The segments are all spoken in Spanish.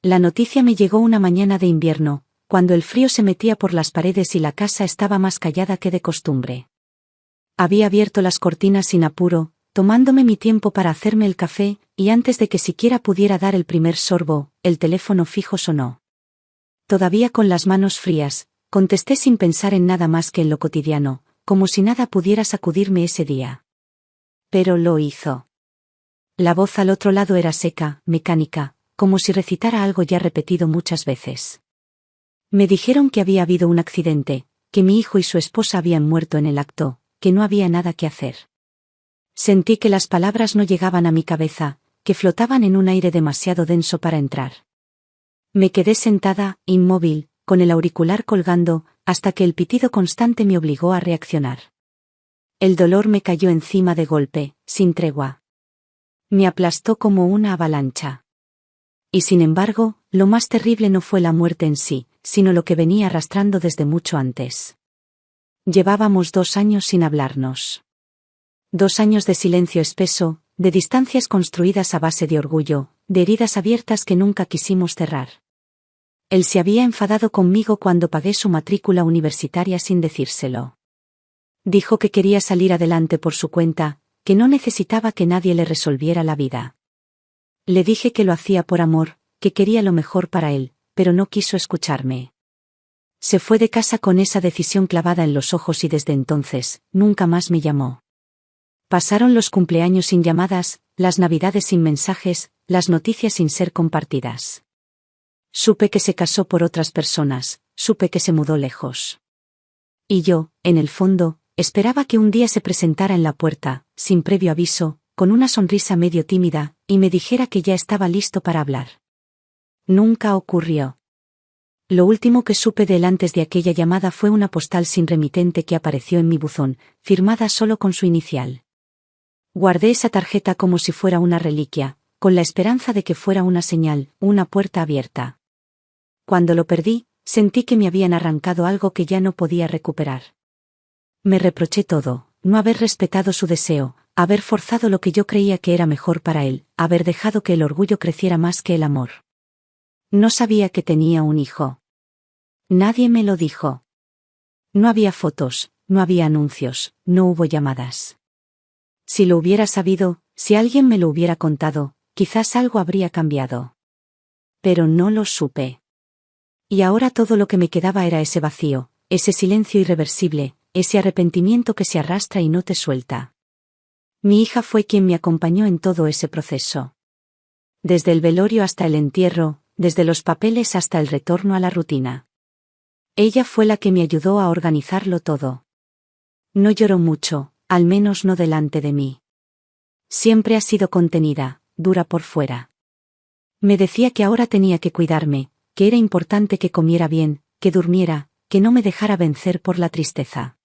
La noticia me llegó una mañana de invierno, cuando el frío se metía por las paredes y la casa estaba más callada que de costumbre. Había abierto las cortinas sin apuro, tomándome mi tiempo para hacerme el café, y antes de que siquiera pudiera dar el primer sorbo, el teléfono fijo sonó. Todavía con las manos frías, contesté sin pensar en nada más que en lo cotidiano, como si nada pudiera sacudirme ese día. Pero lo hizo. La voz al otro lado era seca, mecánica, como si recitara algo ya repetido muchas veces. Me dijeron que había habido un accidente, que mi hijo y su esposa habían muerto en el acto, que no había nada que hacer. Sentí que las palabras no llegaban a mi cabeza, que flotaban en un aire demasiado denso para entrar. Me quedé sentada, inmóvil, con el auricular colgando, hasta que el pitido constante me obligó a reaccionar. El dolor me cayó encima de golpe, sin tregua. Me aplastó como una avalancha. Y sin embargo, lo más terrible no fue la muerte en sí, sino lo que venía arrastrando desde mucho antes. Llevábamos 2 años sin hablarnos. 2 años de silencio espeso, de distancias construidas a base de orgullo, de heridas abiertas que nunca quisimos cerrar. Él se había enfadado conmigo cuando pagué su matrícula universitaria sin decírselo. Dijo que quería salir adelante por su cuenta, que no necesitaba que nadie le resolviera la vida. Le dije que lo hacía por amor, que quería lo mejor para él, pero no quiso escucharme. Se fue de casa con esa decisión clavada en los ojos y desde entonces, nunca más me llamó. Pasaron los cumpleaños sin llamadas, las navidades sin mensajes, las noticias sin ser compartidas. Supe que se casó por otras personas, supe que se mudó lejos. Y yo, en el fondo, esperaba que un día se presentara en la puerta, sin previo aviso, con una sonrisa medio tímida, y me dijera que ya estaba listo para hablar. Nunca ocurrió. Lo último que supe de él antes de aquella llamada fue una postal sin remitente que apareció en mi buzón, firmada solo con su inicial. Guardé esa tarjeta como si fuera una reliquia, con la esperanza de que fuera una señal, una puerta abierta. Cuando lo perdí, sentí que me habían arrancado algo que ya no podía recuperar. Me reproché todo, no haber respetado su deseo, haber forzado lo que yo creía que era mejor para él, haber dejado que el orgullo creciera más que el amor. No sabía que tenía un hijo. Nadie me lo dijo. No había fotos, no había anuncios, no hubo llamadas. Si lo hubiera sabido, si alguien me lo hubiera contado, quizás algo habría cambiado. Pero no lo supe. Y ahora todo lo que me quedaba era ese vacío, ese silencio irreversible, ese arrepentimiento que se arrastra y no te suelta. Mi hija fue quien me acompañó en todo ese proceso. Desde el velorio hasta el entierro, desde los papeles hasta el retorno a la rutina. Ella fue la que me ayudó a organizarlo todo. No lloró mucho, al menos no delante de mí. Siempre ha sido contenida, dura por fuera. Me decía que ahora tenía que cuidarme, que era importante que comiera bien, que durmiera, que no me dejara vencer por la tristeza.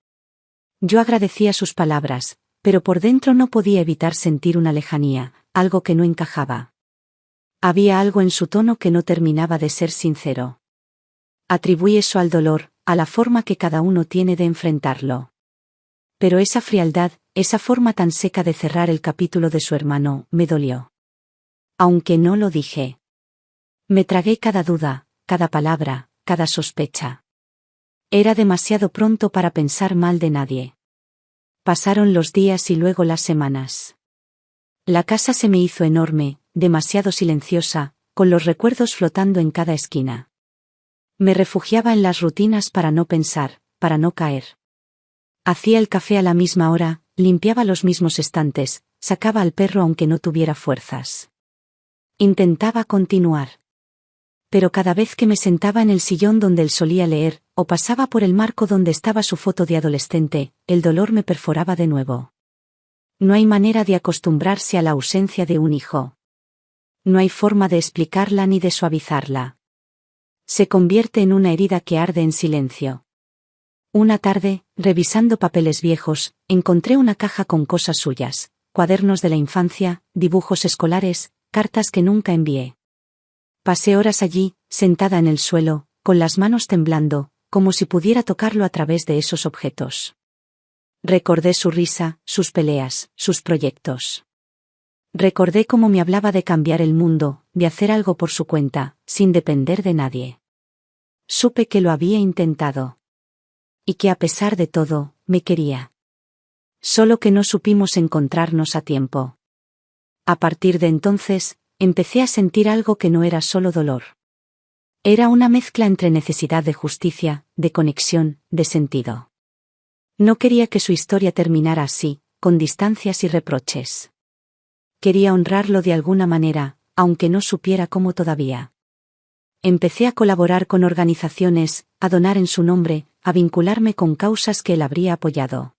Yo agradecía sus palabras, pero por dentro no podía evitar sentir una lejanía, algo que no encajaba. Había algo en su tono que no terminaba de ser sincero. Atribuí eso al dolor, a la forma que cada uno tiene de enfrentarlo. Pero esa frialdad, esa forma tan seca de cerrar el capítulo de su hermano, me dolió. Aunque no lo dije. Me tragué cada duda, cada palabra, cada sospecha. Era demasiado pronto para pensar mal de nadie. Pasaron los días y luego las semanas. La casa se me hizo enorme, demasiado silenciosa, con los recuerdos flotando en cada esquina. Me refugiaba en las rutinas para no pensar, para no caer. Hacía el café a la misma hora, limpiaba los mismos estantes, sacaba al perro aunque no tuviera fuerzas. Intentaba continuar. Pero cada vez que me sentaba en el sillón donde él solía leer, o pasaba por el marco donde estaba su foto de adolescente, el dolor me perforaba de nuevo. No hay manera de acostumbrarse a la ausencia de un hijo. No hay forma de explicarla ni de suavizarla. Se convierte en una herida que arde en silencio. Una tarde, revisando papeles viejos, encontré una caja con cosas suyas, cuadernos de la infancia, dibujos escolares, cartas que nunca envié. Pasé horas allí, sentada en el suelo, con las manos temblando, como si pudiera tocarlo a través de esos objetos. Recordé su risa, sus peleas, sus proyectos. Recordé cómo me hablaba de cambiar el mundo, de hacer algo por su cuenta, sin depender de nadie. Supe que lo había intentado. Y que a pesar de todo, me quería. Solo que no supimos encontrarnos a tiempo. A partir de entonces, empecé a sentir algo que no era solo dolor. Era una mezcla entre necesidad de justicia, de conexión, de sentido. No quería que su historia terminara así, con distancias y reproches. Quería honrarlo de alguna manera, aunque no supiera cómo todavía. Empecé a colaborar con organizaciones, a donar en su nombre, a vincularme con causas que él habría apoyado.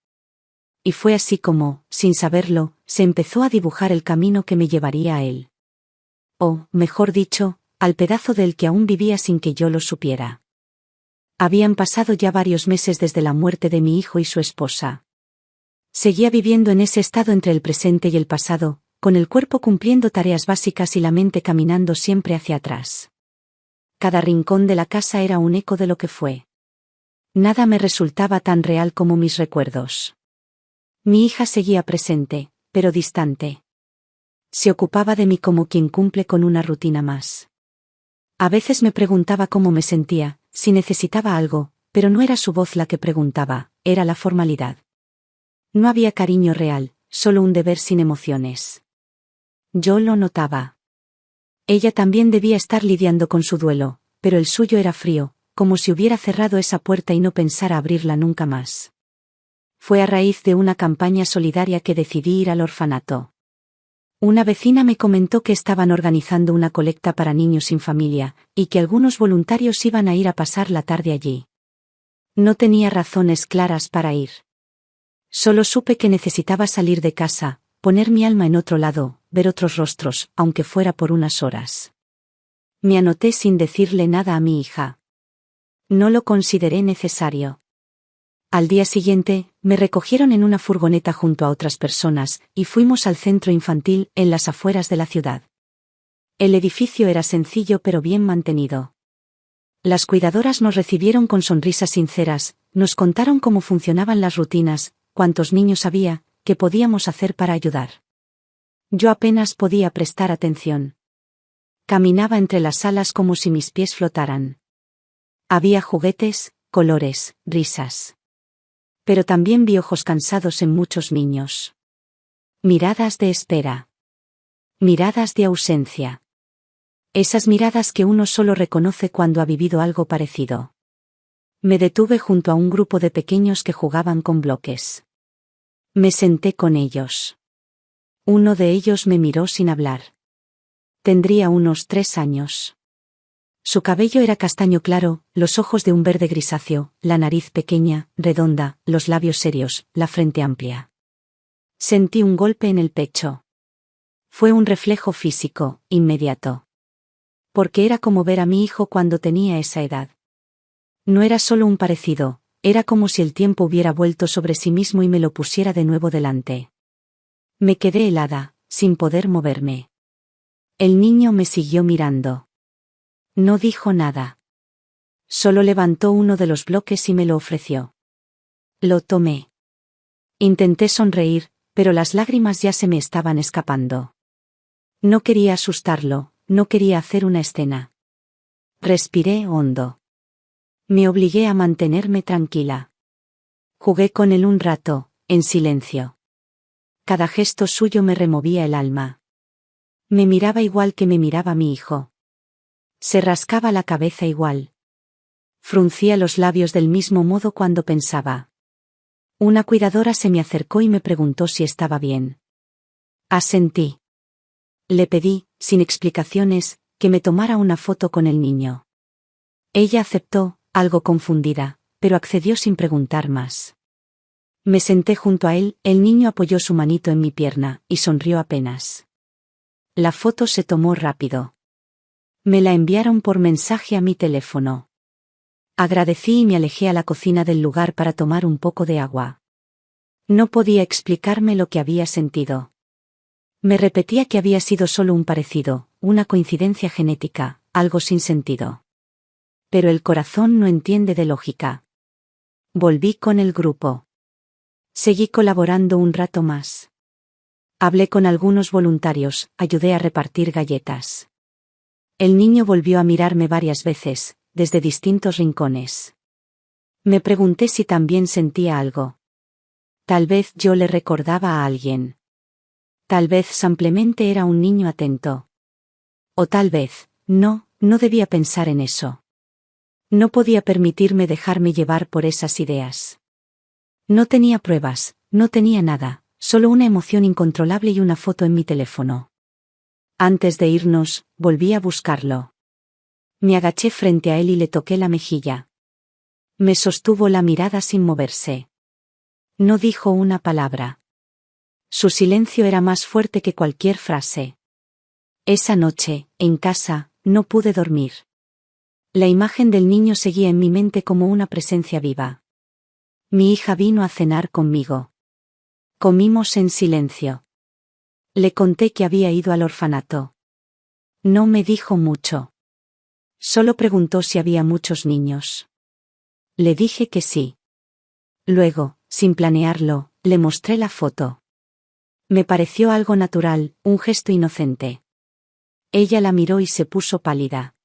Y fue así como, sin saberlo, se empezó a dibujar el camino que me llevaría a él. O, mejor dicho, al pedazo del que aún vivía sin que yo lo supiera. Habían pasado ya varios meses desde la muerte de mi hijo y su esposa. Seguía viviendo en ese estado entre el presente y el pasado, con el cuerpo cumpliendo tareas básicas y la mente caminando siempre hacia atrás. Cada rincón de la casa era un eco de lo que fue. Nada me resultaba tan real como mis recuerdos. Mi hija seguía presente, pero distante. Se ocupaba de mí como quien cumple con una rutina más. A veces me preguntaba cómo me sentía, si necesitaba algo, pero no era su voz la que preguntaba, era la formalidad. No había cariño real, solo un deber sin emociones. Yo lo notaba. Ella también debía estar lidiando con su duelo, pero el suyo era frío, como si hubiera cerrado esa puerta y no pensara abrirla nunca más. Fue a raíz de una campaña solidaria que decidí ir al orfanato. Una vecina me comentó que estaban organizando una colecta para niños sin familia, y que algunos voluntarios iban a ir a pasar la tarde allí. No tenía razones claras para ir. Solo supe que necesitaba salir de casa, poner mi alma en otro lado, ver otros rostros, aunque fuera por unas horas. Me anoté sin decirle nada a mi hija. No lo consideré necesario. Al día siguiente, me recogieron en una furgoneta junto a otras personas, y fuimos al centro infantil, en las afueras de la ciudad. El edificio era sencillo pero bien mantenido. Las cuidadoras nos recibieron con sonrisas sinceras, nos contaron cómo funcionaban las rutinas, cuántos niños había, qué podíamos hacer para ayudar. Yo apenas podía prestar atención. Caminaba entre las salas como si mis pies flotaran. Había juguetes, colores, risas. Pero también vi ojos cansados en muchos niños. Miradas de espera. Miradas de ausencia. Esas miradas que uno solo reconoce cuando ha vivido algo parecido. Me detuve junto a un grupo de pequeños que jugaban con bloques. Me senté con ellos. Uno de ellos me miró sin hablar. Tendría unos 3 años. Su cabello era castaño claro, los ojos de un verde grisáceo, la nariz pequeña, redonda, los labios serios, la frente amplia. Sentí un golpe en el pecho. Fue un reflejo físico, inmediato. Porque era como ver a mi hijo cuando tenía esa edad. No era solo un parecido, era como si el tiempo hubiera vuelto sobre sí mismo y me lo pusiera de nuevo delante. Me quedé helada, sin poder moverme. El niño me siguió mirando. No dijo nada. Solo levantó uno de los bloques y me lo ofreció. Lo tomé. Intenté sonreír, pero las lágrimas ya se me estaban escapando. No quería asustarlo, no quería hacer una escena. Respiré hondo. Me obligué a mantenerme tranquila. Jugué con él un rato, en silencio. Cada gesto suyo me removía el alma. Me miraba igual que me miraba mi hijo. Se rascaba la cabeza igual. Fruncía los labios del mismo modo cuando pensaba. Una cuidadora se me acercó y me preguntó si estaba bien. Asentí. Le pedí, sin explicaciones, que me tomara una foto con el niño. Ella aceptó, algo confundida, pero accedió sin preguntar más. Me senté junto a él, el niño apoyó su manito en mi pierna, y sonrió apenas. La foto se tomó rápido. Me la enviaron por mensaje a mi teléfono. Agradecí y me alejé a la cocina del lugar para tomar un poco de agua. No podía explicarme lo que había sentido. Me repetía que había sido solo un parecido, una coincidencia genética, algo sin sentido. Pero el corazón no entiende de lógica. Volví con el grupo. Seguí colaborando un rato más. Hablé con algunos voluntarios, ayudé a repartir galletas. El niño volvió a mirarme varias veces, desde distintos rincones. Me pregunté si también sentía algo. Tal vez yo le recordaba a alguien. Tal vez simplemente era un niño atento. O tal vez, no debía pensar en eso. No podía permitirme dejarme llevar por esas ideas. No tenía pruebas, no tenía nada, solo una emoción incontrolable y una foto en mi teléfono. Antes de irnos, volví a buscarlo. Me agaché frente a él y le toqué la mejilla. Me sostuvo la mirada sin moverse. No dijo una palabra. Su silencio era más fuerte que cualquier frase. Esa noche, en casa, no pude dormir. La imagen del niño seguía en mi mente como una presencia viva. Mi hija vino a cenar conmigo. Comimos en silencio. Le conté que había ido al orfanato. No me dijo mucho. Solo preguntó si había muchos niños. Le dije que sí. Luego, sin planearlo, le mostré la foto. Me pareció algo natural, un gesto inocente. Ella la miró y se puso pálida.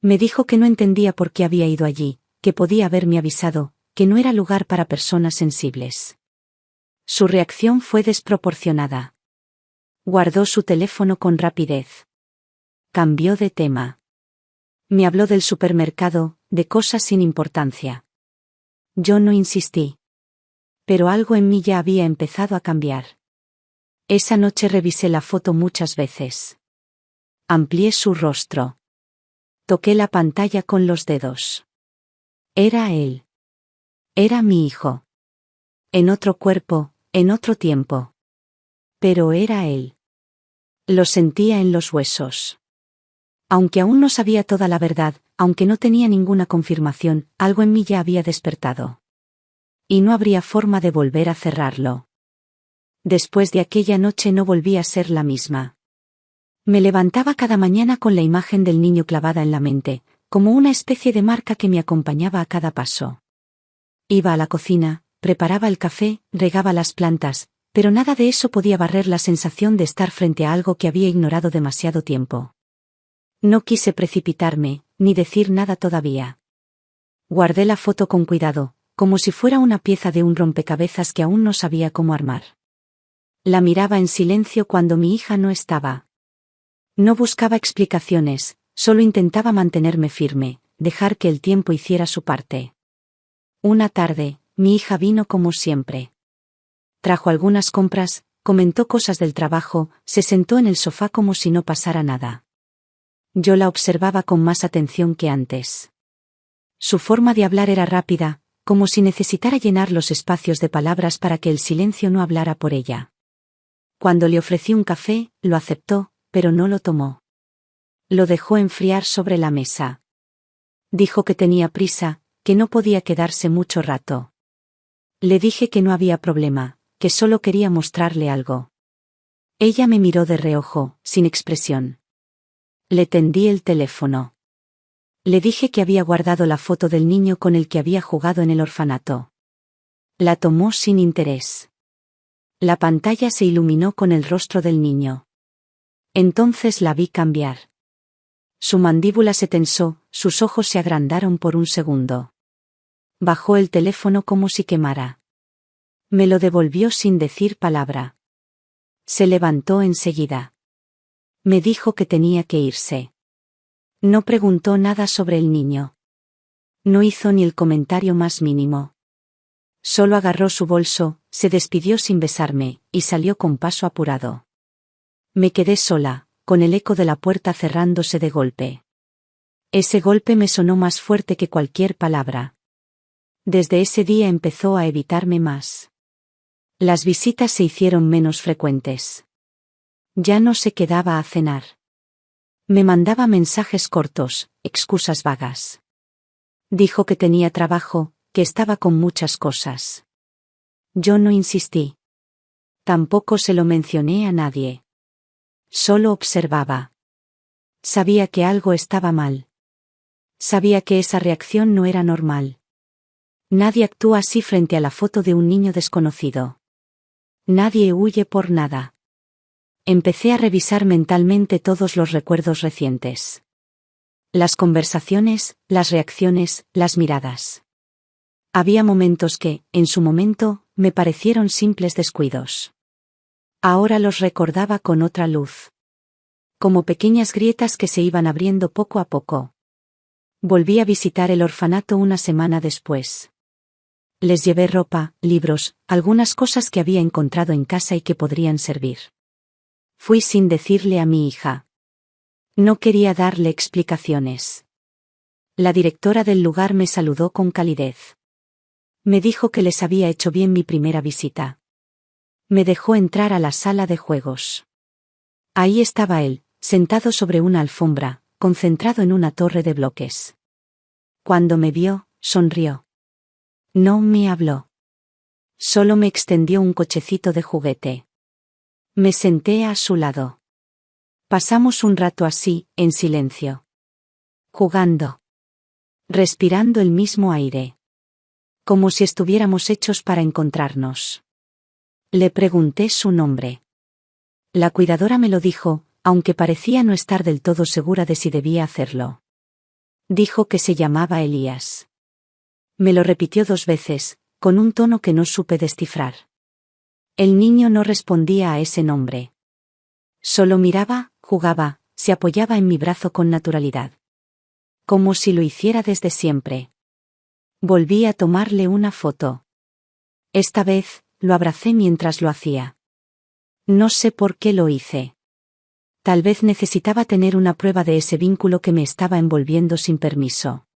Me dijo que no entendía por qué había ido allí, que podía haberme avisado, que no era lugar para personas sensibles. Su reacción fue desproporcionada. Guardó su teléfono con rapidez. Cambió de tema. Me habló del supermercado, de cosas sin importancia. Yo no insistí. Pero algo en mí ya había empezado a cambiar. Esa noche revisé la foto muchas veces. Amplié su rostro. Toqué la pantalla con los dedos. Era él. Era mi hijo. En otro cuerpo, en otro tiempo. Pero era él. Lo sentía en los huesos. Aunque aún no sabía toda la verdad, aunque no tenía ninguna confirmación, algo en mí ya había despertado. Y no habría forma de volver a cerrarlo. Después de aquella noche no volví a ser la misma. Me levantaba cada mañana con la imagen del niño clavada en la mente, como una especie de marca que me acompañaba a cada paso. Iba a la cocina, preparaba el café, regaba las plantas, pero nada de eso podía barrer la sensación de estar frente a algo que había ignorado demasiado tiempo. No quise precipitarme, ni decir nada todavía. Guardé la foto con cuidado, como si fuera una pieza de un rompecabezas que aún no sabía cómo armar. La miraba en silencio cuando mi hija no estaba. No buscaba explicaciones, solo intentaba mantenerme firme, dejar que el tiempo hiciera su parte. Una tarde, mi hija vino como siempre. Trajo algunas compras, comentó cosas del trabajo, se sentó en el sofá como si no pasara nada. Yo la observaba con más atención que antes. Su forma de hablar era rápida, como si necesitara llenar los espacios de palabras para que el silencio no hablara por ella. Cuando le ofrecí un café, lo aceptó, pero no lo tomó. Lo dejó enfriar sobre la mesa. Dijo que tenía prisa, que no podía quedarse mucho rato. Le dije que no había problema, que solo quería mostrarle algo. Ella me miró de reojo, sin expresión. Le tendí el teléfono. Le dije que había guardado la foto del niño con el que había jugado en el orfanato. La tomó sin interés. La pantalla se iluminó con el rostro del niño. Entonces la vi cambiar. Su mandíbula se tensó, sus ojos se agrandaron por un segundo. Bajó el teléfono como si quemara. Me lo devolvió sin decir palabra. Se levantó enseguida. Me dijo que tenía que irse. No preguntó nada sobre el niño. No hizo ni el comentario más mínimo. Solo agarró su bolso, se despidió sin besarme, y salió con paso apurado. Me quedé sola, con el eco de la puerta cerrándose de golpe. Ese golpe me sonó más fuerte que cualquier palabra. Desde ese día empezó a evitarme más. Las visitas se hicieron menos frecuentes. Ya no se quedaba a cenar. Me mandaba mensajes cortos, excusas vagas. Dijo que tenía trabajo, que estaba con muchas cosas. Yo no insistí. Tampoco se lo mencioné a nadie. Solo observaba. Sabía que algo estaba mal. Sabía que esa reacción no era normal. Nadie actúa así frente a la foto de un niño desconocido. Nadie huye por nada. Empecé a revisar mentalmente todos los recuerdos recientes. Las conversaciones, las reacciones, las miradas. Había momentos que, en su momento, me parecieron simples descuidos. Ahora los recordaba con otra luz. Como pequeñas grietas que se iban abriendo poco a poco. Volví a visitar el orfanato una semana después. Les llevé ropa, libros, algunas cosas que había encontrado en casa y que podrían servir. Fui sin decirle a mi hija. No quería darle explicaciones. La directora del lugar me saludó con calidez. Me dijo que les había hecho bien mi primera visita. Me dejó entrar a la sala de juegos. Ahí estaba él, sentado sobre una alfombra, concentrado en una torre de bloques. Cuando me vio, sonrió. No me habló. Solo me extendió un cochecito de juguete. Me senté a su lado. Pasamos un rato así, en silencio. Jugando. Respirando el mismo aire. Como si estuviéramos hechos para encontrarnos. Le pregunté su nombre. La cuidadora me lo dijo, aunque parecía no estar del todo segura de si debía hacerlo. Dijo que se llamaba Elías. Me lo repitió 2 veces, con un tono que no supe descifrar. El niño no respondía a ese nombre. Solo miraba, jugaba, se apoyaba en mi brazo con naturalidad. Como si lo hiciera desde siempre. Volví a tomarle una foto. Esta vez, lo abracé mientras lo hacía. No sé por qué lo hice. Tal vez necesitaba tener una prueba de ese vínculo que me estaba envolviendo sin permiso.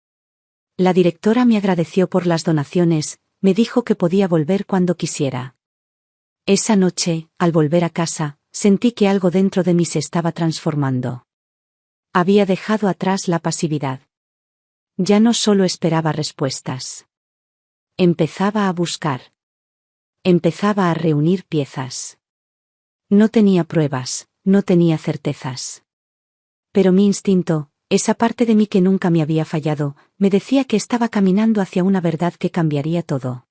La directora me agradeció por las donaciones, me dijo que podía volver cuando quisiera. Esa noche, al volver a casa, sentí que algo dentro de mí se estaba transformando. Había dejado atrás la pasividad. Ya no solo esperaba respuestas. Empezaba a buscar. Empezaba a reunir piezas. No tenía pruebas, no tenía certezas. Pero mi instinto, esa parte de mí que nunca me había fallado, me decía que estaba caminando hacia una verdad que cambiaría todo.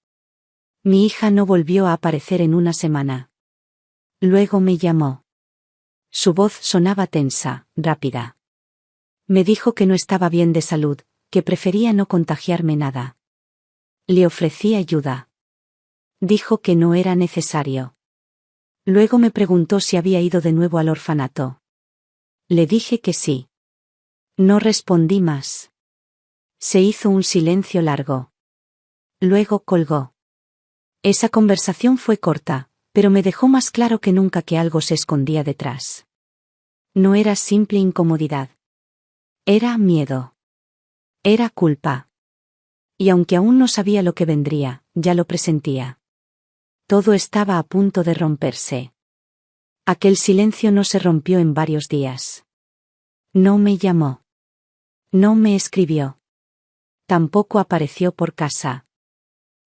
Mi hija no volvió a aparecer en una semana. Luego me llamó. Su voz sonaba tensa, rápida. Me dijo que no estaba bien de salud, que prefería no contagiarme nada. Le ofrecí ayuda. Dijo que no era necesario. Luego me preguntó si había ido de nuevo al orfanato. Le dije que sí. No respondí más. Se hizo un silencio largo. Luego colgó. Esa conversación fue corta, pero me dejó más claro que nunca que algo se escondía detrás. No era simple incomodidad. Era miedo. Era culpa. Y aunque aún no sabía lo que vendría, ya lo presentía. Todo estaba a punto de romperse. Aquel silencio no se rompió en varios días. No me llamó. No me escribió. Tampoco apareció por casa.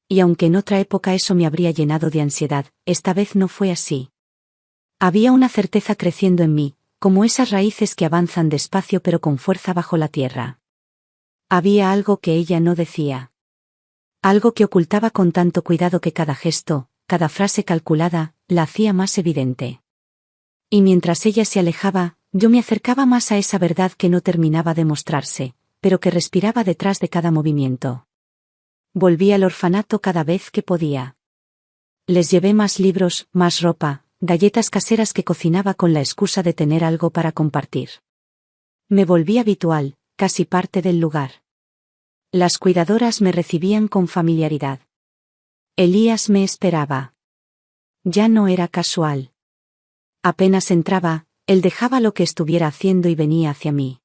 Y aunque en otra época eso me habría llenado de ansiedad, esta vez no fue así. Había una certeza creciendo en mí, como esas raíces que avanzan despacio pero con fuerza bajo la tierra. Había algo que ella no decía. Algo que ocultaba con tanto cuidado que cada gesto, cada frase calculada, la hacía más evidente. Y mientras ella se alejaba, yo me acercaba más a esa verdad que no terminaba de mostrarse, pero que respiraba detrás de cada movimiento. Volví al orfanato cada vez que podía. Les llevé más libros, más ropa, galletas caseras que cocinaba con la excusa de tener algo para compartir. Me volví habitual, casi parte del lugar. Las cuidadoras me recibían con familiaridad. Elías me esperaba. Ya no era casual. Apenas entraba, él dejaba lo que estuviera haciendo y venía hacia mí.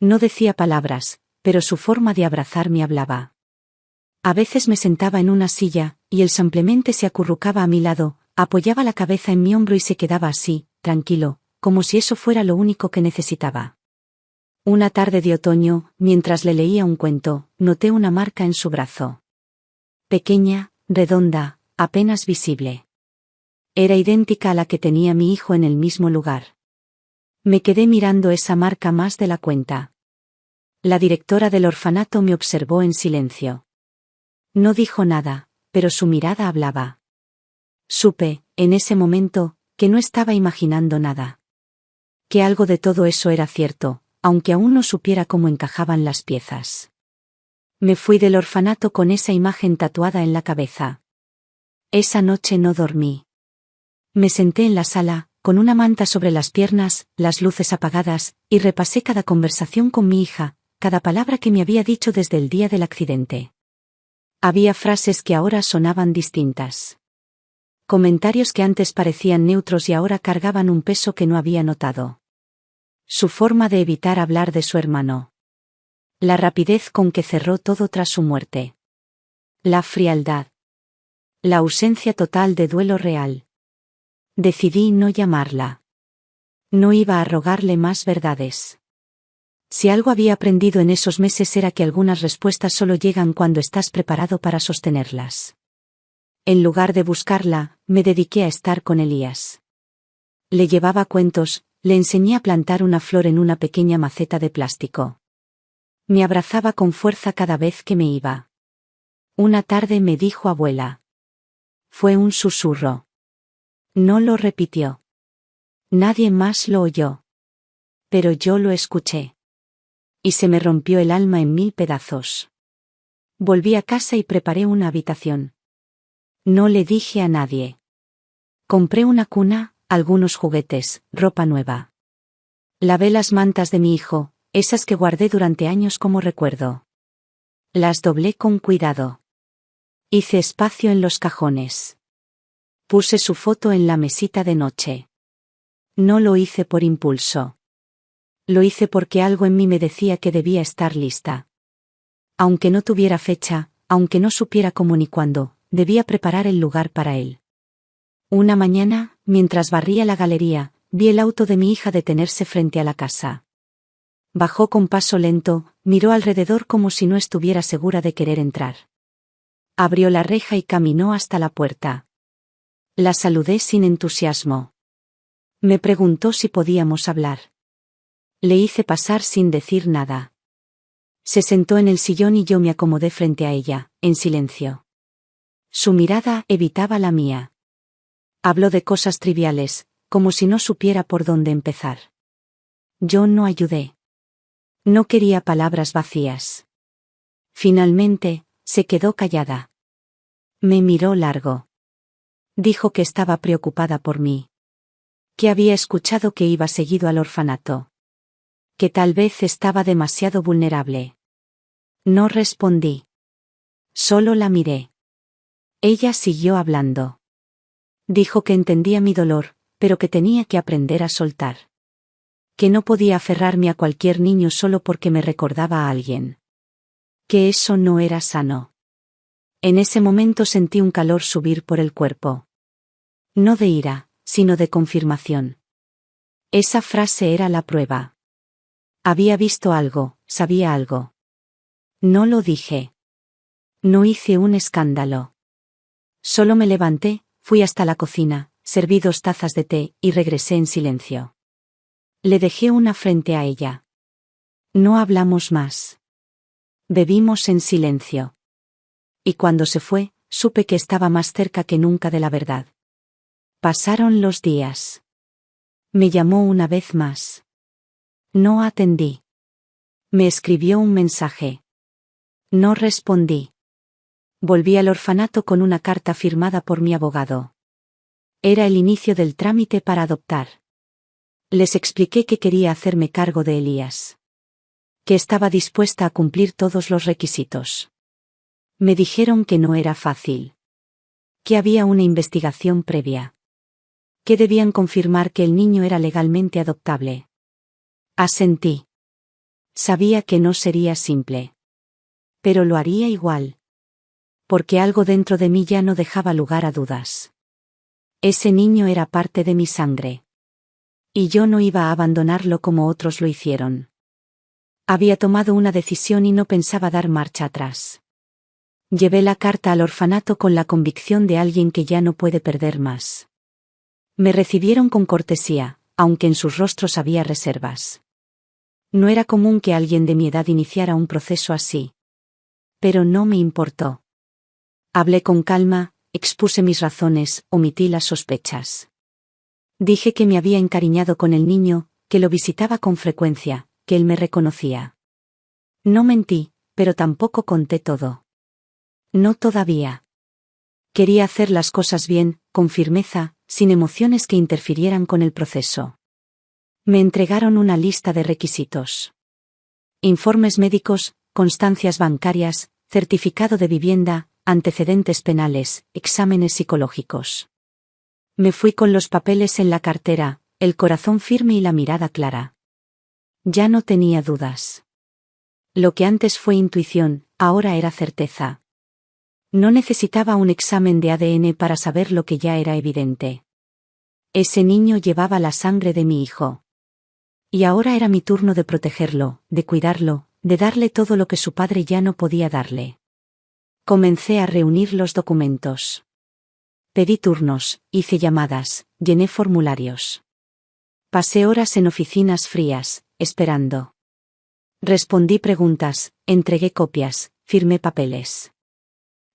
No decía palabras, pero su forma de abrazarme hablaba. A veces me sentaba en una silla, y él simplemente se acurrucaba a mi lado, apoyaba la cabeza en mi hombro y se quedaba así, tranquilo, como si eso fuera lo único que necesitaba. Una tarde de otoño, mientras le leía un cuento, noté una marca en su brazo. Pequeña, redonda, apenas visible. Era idéntica a la que tenía mi hijo en el mismo lugar. Me quedé mirando esa marca más de la cuenta. La directora del orfanato me observó en silencio. No dijo nada, pero su mirada hablaba. Supe, en ese momento, que no estaba imaginando nada. Que algo de todo eso era cierto, aunque aún no supiera cómo encajaban las piezas. Me fui del orfanato con esa imagen tatuada en la cabeza. Esa noche no dormí. Me senté en la sala, con una manta sobre las piernas, las luces apagadas, y repasé cada conversación con mi hija, cada palabra que me había dicho desde el día del accidente. Había frases que ahora sonaban distintas. Comentarios que antes parecían neutros y ahora cargaban un peso que no había notado. Su forma de evitar hablar de su hermano. La rapidez con que cerró todo tras su muerte. La frialdad. La ausencia total de duelo real. Decidí no llamarla. No iba a rogarle más verdades. Si algo había aprendido en esos meses era que algunas respuestas solo llegan cuando estás preparado para sostenerlas. En lugar de buscarla, me dediqué a estar con Elías. Le llevaba cuentos, le enseñé a plantar una flor en una pequeña maceta de plástico. Me abrazaba con fuerza cada vez que me iba. Una tarde me dijo abuela. Fue un susurro. No lo repitió. Nadie más lo oyó. Pero yo lo escuché. Y se me rompió el alma en 1000 pedazos. Volví a casa y preparé una habitación. No le dije a nadie. Compré una cuna, algunos juguetes, ropa nueva. Lavé las mantas de mi hijo, esas que guardé durante años como recuerdo. Las doblé con cuidado. Hice espacio en los cajones. Puse su foto en la mesita de noche. No lo hice por impulso. Lo hice porque algo en mí me decía que debía estar lista. Aunque no tuviera fecha, aunque no supiera cómo ni cuándo, debía preparar el lugar para él. Una mañana, mientras barría la galería, vi el auto de mi hija detenerse frente a la casa. Bajó con paso lento, miró alrededor como si no estuviera segura de querer entrar. Abrió la reja y caminó hasta la puerta. La saludé sin entusiasmo. Me preguntó si podíamos hablar. Le hice pasar sin decir nada. Se sentó en el sillón y yo me acomodé frente a ella, en silencio. Su mirada evitaba la mía. Habló de cosas triviales, como si no supiera por dónde empezar. Yo no ayudé. No quería palabras vacías. Finalmente, se quedó callada. Me miró largo. Dijo que estaba preocupada por mí. Que había escuchado que iba seguido al orfanato. Que tal vez estaba demasiado vulnerable. No respondí. Solo la miré. Ella siguió hablando. Dijo que entendía mi dolor, pero que tenía que aprender a soltar. Que no podía aferrarme a cualquier niño solo porque me recordaba a alguien. Que eso no era sano. En ese momento sentí un calor subir por el cuerpo. No de ira, sino de confirmación. Esa frase era la prueba. Había visto algo, sabía algo. No lo dije. No hice un escándalo. Solo me levanté, fui hasta la cocina, serví 2 tazas de té y regresé en silencio. Le dejé una frente a ella. No hablamos más. Bebimos en silencio. Y cuando se fue, supe que estaba más cerca que nunca de la verdad. Pasaron los días. Me llamó una vez más. No atendí. Me escribió un mensaje. No respondí. Volví al orfanato con una carta firmada por mi abogado. Era el inicio del trámite para adoptar. Les expliqué que quería hacerme cargo de Elías. Que estaba dispuesta a cumplir todos los requisitos. Me dijeron que no era fácil. Que había una investigación previa. Que debían confirmar que el niño era legalmente adoptable. Asentí. Sabía que no sería simple. Pero lo haría igual. Porque algo dentro de mí ya no dejaba lugar a dudas. Ese niño era parte de mi sangre. Y yo no iba a abandonarlo como otros lo hicieron. Había tomado una decisión y no pensaba dar marcha atrás. Llevé la carta al orfanato con la convicción de alguien que ya no puede perder más. Me recibieron con cortesía, aunque en sus rostros había reservas. No era común que alguien de mi edad iniciara un proceso así. Pero no me importó. Hablé con calma, expuse mis razones, omití las sospechas. Dije que me había encariñado con el niño, que lo visitaba con frecuencia, que él me reconocía. No mentí, pero tampoco conté todo. No todavía. Quería hacer las cosas bien, con firmeza, sin emociones que interfirieran con el proceso. Me entregaron una lista de requisitos. Informes médicos, constancias bancarias, certificado de vivienda, antecedentes penales, exámenes psicológicos. Me fui con los papeles en la cartera, el corazón firme y la mirada clara. Ya no tenía dudas. Lo que antes fue intuición, ahora era certeza. No necesitaba un examen de ADN para saber lo que ya era evidente. Ese niño llevaba la sangre de mi hijo. Y ahora era mi turno de protegerlo, de cuidarlo, de darle todo lo que su padre ya no podía darle. Comencé a reunir los documentos. Pedí turnos, hice llamadas, llené formularios. Pasé horas en oficinas frías, esperando. Respondí preguntas, entregué copias, firmé papeles.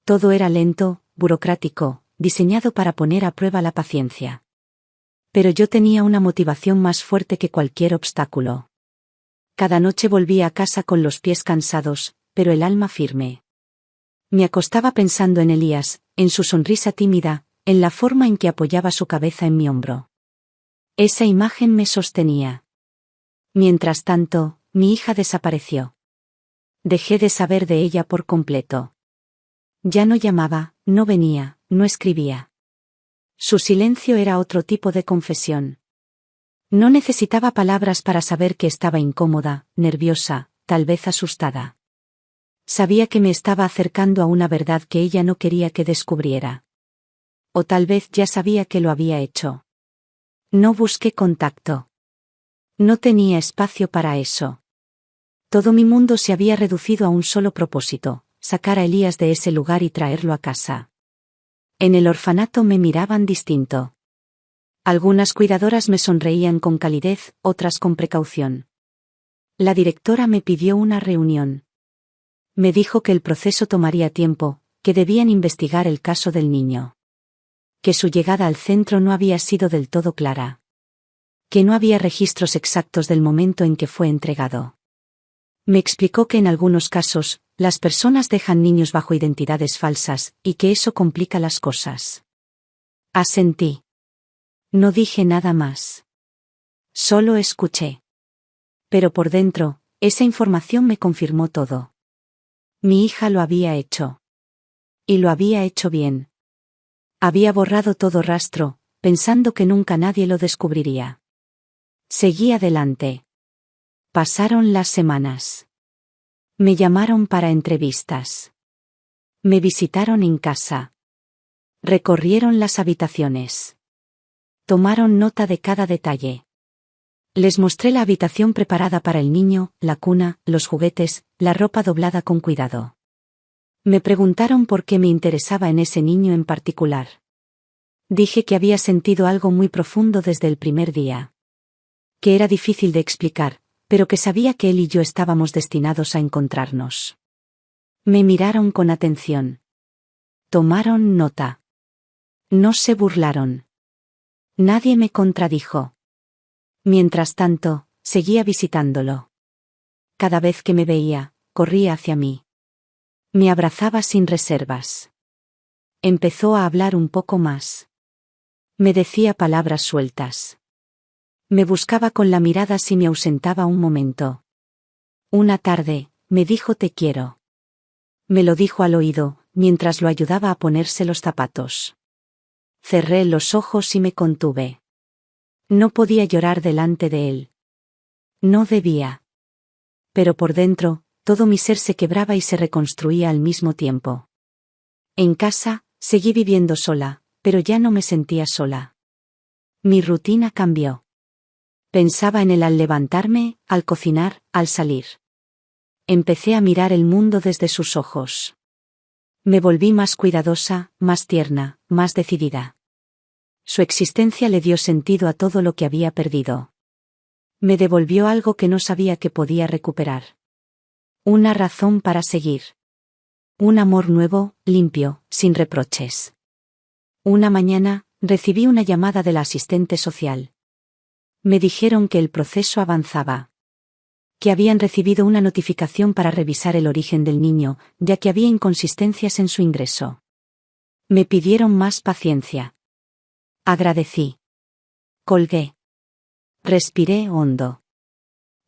Todo era lento, burocrático, diseñado para poner a prueba la paciencia. Pero yo tenía una motivación más fuerte que cualquier obstáculo. Cada noche volvía a casa con los pies cansados, pero el alma firme. Me acostaba pensando en Elías, en su sonrisa tímida, en la forma en que apoyaba su cabeza en mi hombro. Esa imagen me sostenía. Mientras tanto, mi hija desapareció. Dejé de saber de ella por completo. Ya no llamaba, no venía, no escribía. Su silencio era otro tipo de confesión. No necesitaba palabras para saber que estaba incómoda, nerviosa, tal vez asustada. Sabía que me estaba acercando a una verdad que ella no quería que descubriera. O tal vez ya sabía que lo había hecho. No busqué contacto. No tenía espacio para eso. Todo mi mundo se había reducido a un solo propósito: sacar a Elías de ese lugar y traerlo a casa. En el orfanato me miraban distinto. Algunas cuidadoras me sonreían con calidez, otras con precaución. La directora me pidió una reunión. Me dijo que el proceso tomaría tiempo, que debían investigar el caso del niño. Que su llegada al centro no había sido del todo clara. Que no había registros exactos del momento en que fue entregado. Me explicó que en algunos casos, las personas dejan niños bajo identidades falsas, y que eso complica las cosas. Asentí. No dije nada más. Solo escuché. Pero por dentro, esa información me confirmó todo. Mi hija lo había hecho. Y lo había hecho bien. Había borrado todo rastro, pensando que nunca nadie lo descubriría. Seguí adelante. Pasaron las semanas. Me llamaron para entrevistas. Me visitaron en casa. Recorrieron las habitaciones. Tomaron nota de cada detalle. Les mostré la habitación preparada para el niño, la cuna, los juguetes, la ropa doblada con cuidado. Me preguntaron por qué me interesaba en ese niño en particular. Dije que había sentido algo muy profundo desde el primer día. Que era difícil de explicar, pero que sabía que él y yo estábamos destinados a encontrarnos. Me miraron con atención. Tomaron nota. No se burlaron. Nadie me contradijo. Mientras tanto, seguía visitándolo. Cada vez que me veía, corría hacia mí. Me abrazaba sin reservas. Empezó a hablar un poco más. Me decía palabras sueltas. Me buscaba con la mirada si me ausentaba un momento. Una tarde, me dijo te quiero. Me lo dijo al oído, mientras lo ayudaba a ponerse los zapatos. Cerré los ojos y me contuve. No podía llorar delante de él. No debía. Pero por dentro, todo mi ser se quebraba y se reconstruía al mismo tiempo. En casa, seguí viviendo sola, pero ya no me sentía sola. Mi rutina cambió. Pensaba en él al levantarme, al cocinar, al salir. Empecé a mirar el mundo desde sus ojos. Me volví más cuidadosa, más tierna, más decidida. Su existencia le dio sentido a todo lo que había perdido. Me devolvió algo que no sabía que podía recuperar. Una razón para seguir. Un amor nuevo, limpio, sin reproches. Una mañana, recibí una llamada de la asistente social. Me dijeron que el proceso avanzaba. Que habían recibido una notificación para revisar el origen del niño, ya que había inconsistencias en su ingreso. Me pidieron más paciencia. Agradecí. Colgué. Respiré hondo.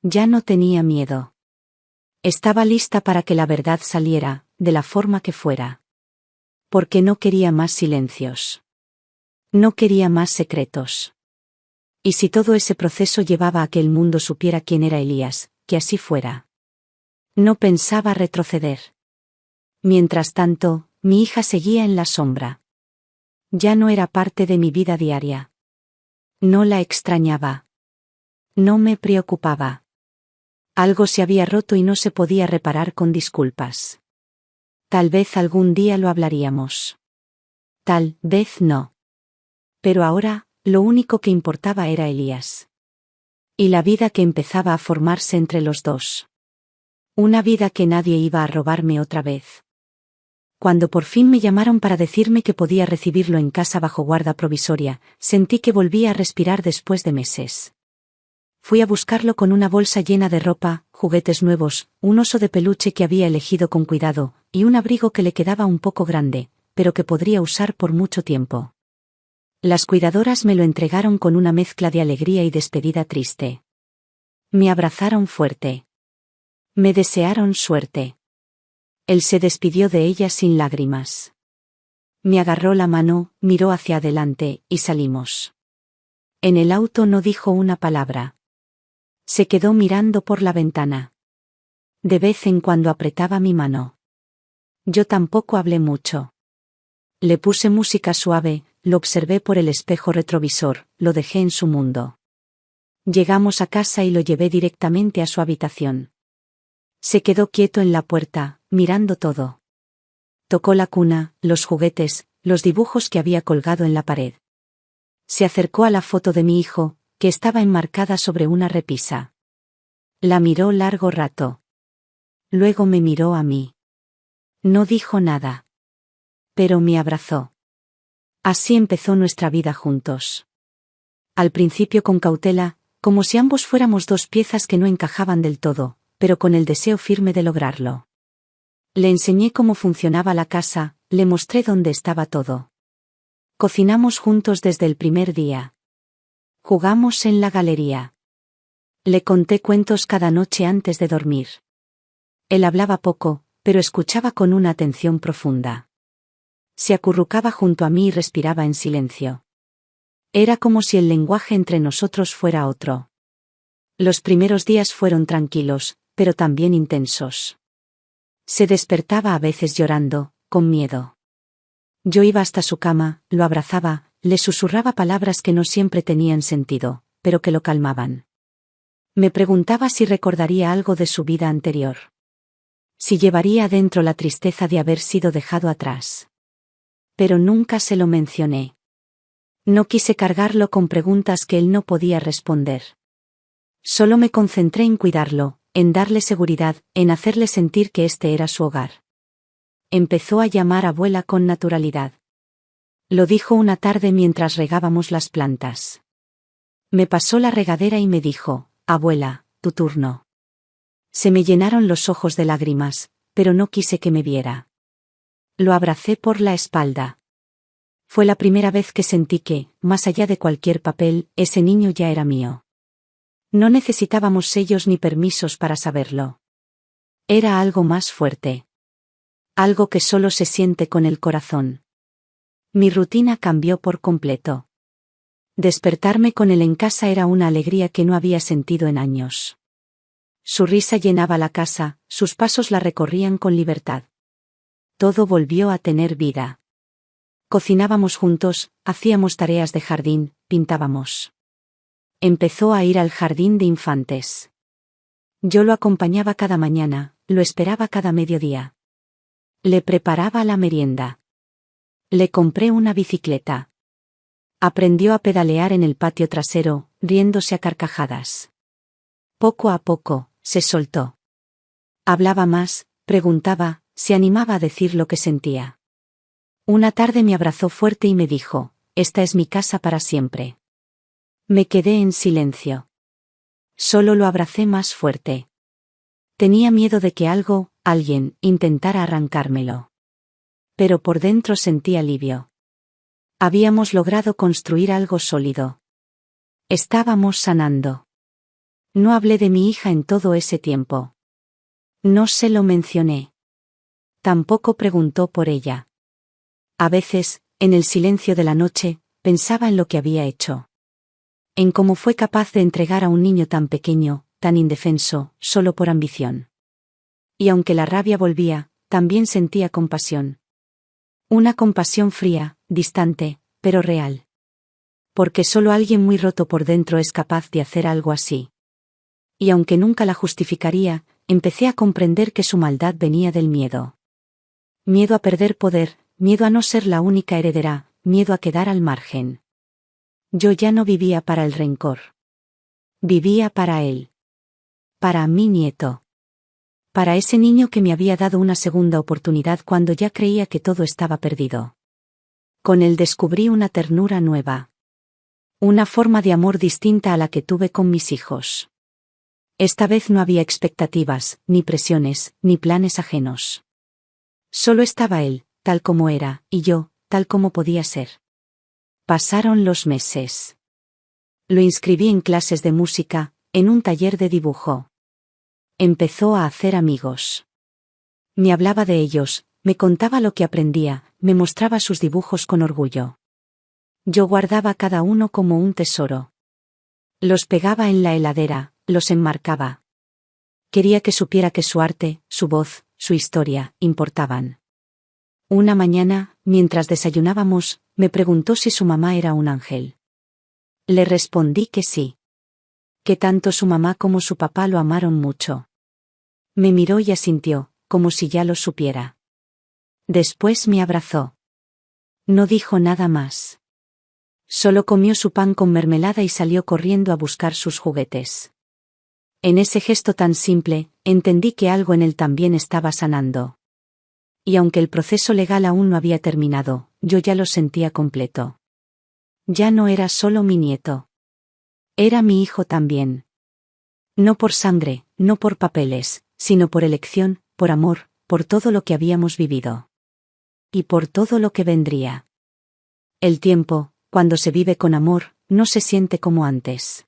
Ya no tenía miedo. Estaba lista para que la verdad saliera, de la forma que fuera. Porque no quería más silencios. No quería más secretos. Y si todo ese proceso llevaba a que el mundo supiera quién era Elías, que así fuera. No pensaba retroceder. Mientras tanto, mi hija seguía en la sombra. Ya no era parte de mi vida diaria. No la extrañaba. No me preocupaba. Algo se había roto y no se podía reparar con disculpas. Tal vez algún día lo hablaríamos. Tal vez no. Pero ahora, lo único que importaba era Elías. Y la vida que empezaba a formarse entre los dos. Una vida que nadie iba a robarme otra vez. Cuando por fin me llamaron para decirme que podía recibirlo en casa bajo guarda provisoria, sentí que volvía a respirar después de meses. Fui a buscarlo con una bolsa llena de ropa, juguetes nuevos, un oso de peluche que había elegido con cuidado, y un abrigo que le quedaba un poco grande, pero que podría usar por mucho tiempo. Las cuidadoras me lo entregaron con una mezcla de alegría y despedida triste. Me abrazaron fuerte. Me desearon suerte. Él se despidió de ella sin lágrimas. Me agarró la mano, miró hacia adelante, y salimos. En el auto no dijo una palabra. Se quedó mirando por la ventana. De vez en cuando apretaba mi mano. Yo tampoco hablé mucho. Le puse música suave, lo observé por el espejo retrovisor, lo dejé en su mundo. Llegamos a casa y lo llevé directamente a su habitación. Se quedó quieto en la puerta, mirando todo. Tocó la cuna, los juguetes, los dibujos que había colgado en la pared. Se acercó a la foto de mi hijo, que estaba enmarcada sobre una repisa. La miró largo rato. Luego me miró a mí. No dijo nada. Pero me abrazó. Así empezó nuestra vida juntos. Al principio con cautela, como si ambos fuéramos dos piezas que no encajaban del todo, pero con el deseo firme de lograrlo. Le enseñé cómo funcionaba la casa, le mostré dónde estaba todo. Cocinamos juntos desde el primer día. Jugamos en la galería. Le conté cuentos cada noche antes de dormir. Él hablaba poco, pero escuchaba con una atención profunda. Se acurrucaba junto a mí y respiraba en silencio. Era como si el lenguaje entre nosotros fuera otro. Los primeros días fueron tranquilos, pero también intensos. Se despertaba a veces llorando, con miedo. Yo iba hasta su cama, lo abrazaba, le susurraba palabras que no siempre tenían sentido, pero que lo calmaban. Me preguntaba si recordaría algo de su vida anterior. Si llevaría adentro la tristeza de haber sido dejado atrás. Pero nunca se lo mencioné. No quise cargarlo con preguntas que él no podía responder. Solo me concentré en cuidarlo, en darle seguridad, en hacerle sentir que este era su hogar. Empezó a llamar abuela con naturalidad. Lo dijo una tarde mientras regábamos las plantas. Me pasó la regadera y me dijo, abuela, tu turno. Se me llenaron los ojos de lágrimas, pero no quise que me viera. Lo abracé por la espalda. Fue la primera vez que sentí que, más allá de cualquier papel, ese niño ya era mío. No necesitábamos sellos ni permisos para saberlo. Era algo más fuerte. Algo que solo se siente con el corazón. Mi rutina cambió por completo. Despertarme con él en casa era una alegría que no había sentido en años. Su risa llenaba la casa, sus pasos la recorrían con libertad. Todo volvió a tener vida. Cocinábamos juntos, hacíamos tareas de jardín, pintábamos. Empezó a ir al jardín de infantes. Yo lo acompañaba cada mañana, lo esperaba cada mediodía. Le preparaba la merienda. Le compré una bicicleta. Aprendió a pedalear en el patio trasero, riéndose a carcajadas. Poco a poco, se soltó. Hablaba más, preguntaba, se animaba a decir lo que sentía. Una tarde me abrazó fuerte y me dijo, esta es mi casa para siempre. Me quedé en silencio. Solo lo abracé más fuerte. Tenía miedo de que alguien, intentara arrancármelo. Pero por dentro sentí alivio. Habíamos logrado construir algo sólido. Estábamos sanando. No hablé de mi hija en todo ese tiempo. No se lo mencioné. Tampoco preguntó por ella. A veces, en el silencio de la noche, pensaba en lo que había hecho. En cómo fue capaz de entregar a un niño tan pequeño, tan indefenso, solo por ambición. Y aunque la rabia volvía, también sentía compasión. Una compasión fría, distante, pero real. Porque solo alguien muy roto por dentro es capaz de hacer algo así. Y aunque nunca la justificaría, empecé a comprender que su maldad venía del miedo. Miedo a perder poder, miedo a no ser la única heredera, miedo a quedar al margen. Yo ya no vivía para el rencor. Vivía para él. Para mi nieto. Para ese niño que me había dado una segunda oportunidad cuando ya creía que todo estaba perdido. Con él descubrí una ternura nueva. Una forma de amor distinta a la que tuve con mis hijos. Esta vez no había expectativas, ni presiones, ni planes ajenos. Solo estaba él, tal como era, y yo, tal como podía ser. Pasaron los meses. Lo inscribí en clases de música, en un taller de dibujo. Empezó a hacer amigos. Me hablaba de ellos, me contaba lo que aprendía, me mostraba sus dibujos con orgullo. Yo guardaba cada uno como un tesoro. Los pegaba en la heladera, los enmarcaba. Quería que supiera que su arte, su voz, su historia, importaban. Una mañana, mientras desayunábamos, me preguntó si su mamá era un ángel. Le respondí que sí. Que tanto su mamá como su papá lo amaron mucho. Me miró y asintió, como si ya lo supiera. Después me abrazó. No dijo nada más. Solo comió su pan con mermelada y salió corriendo a buscar sus juguetes. En ese gesto tan simple, entendí que algo en él también estaba sanando. Y aunque el proceso legal aún no había terminado, yo ya lo sentía completo. Ya no era solo mi nieto. Era mi hijo también. No por sangre, no por papeles, sino por elección, por amor, por todo lo que habíamos vivido. Y por todo lo que vendría. El tiempo, cuando se vive con amor, no se siente como antes.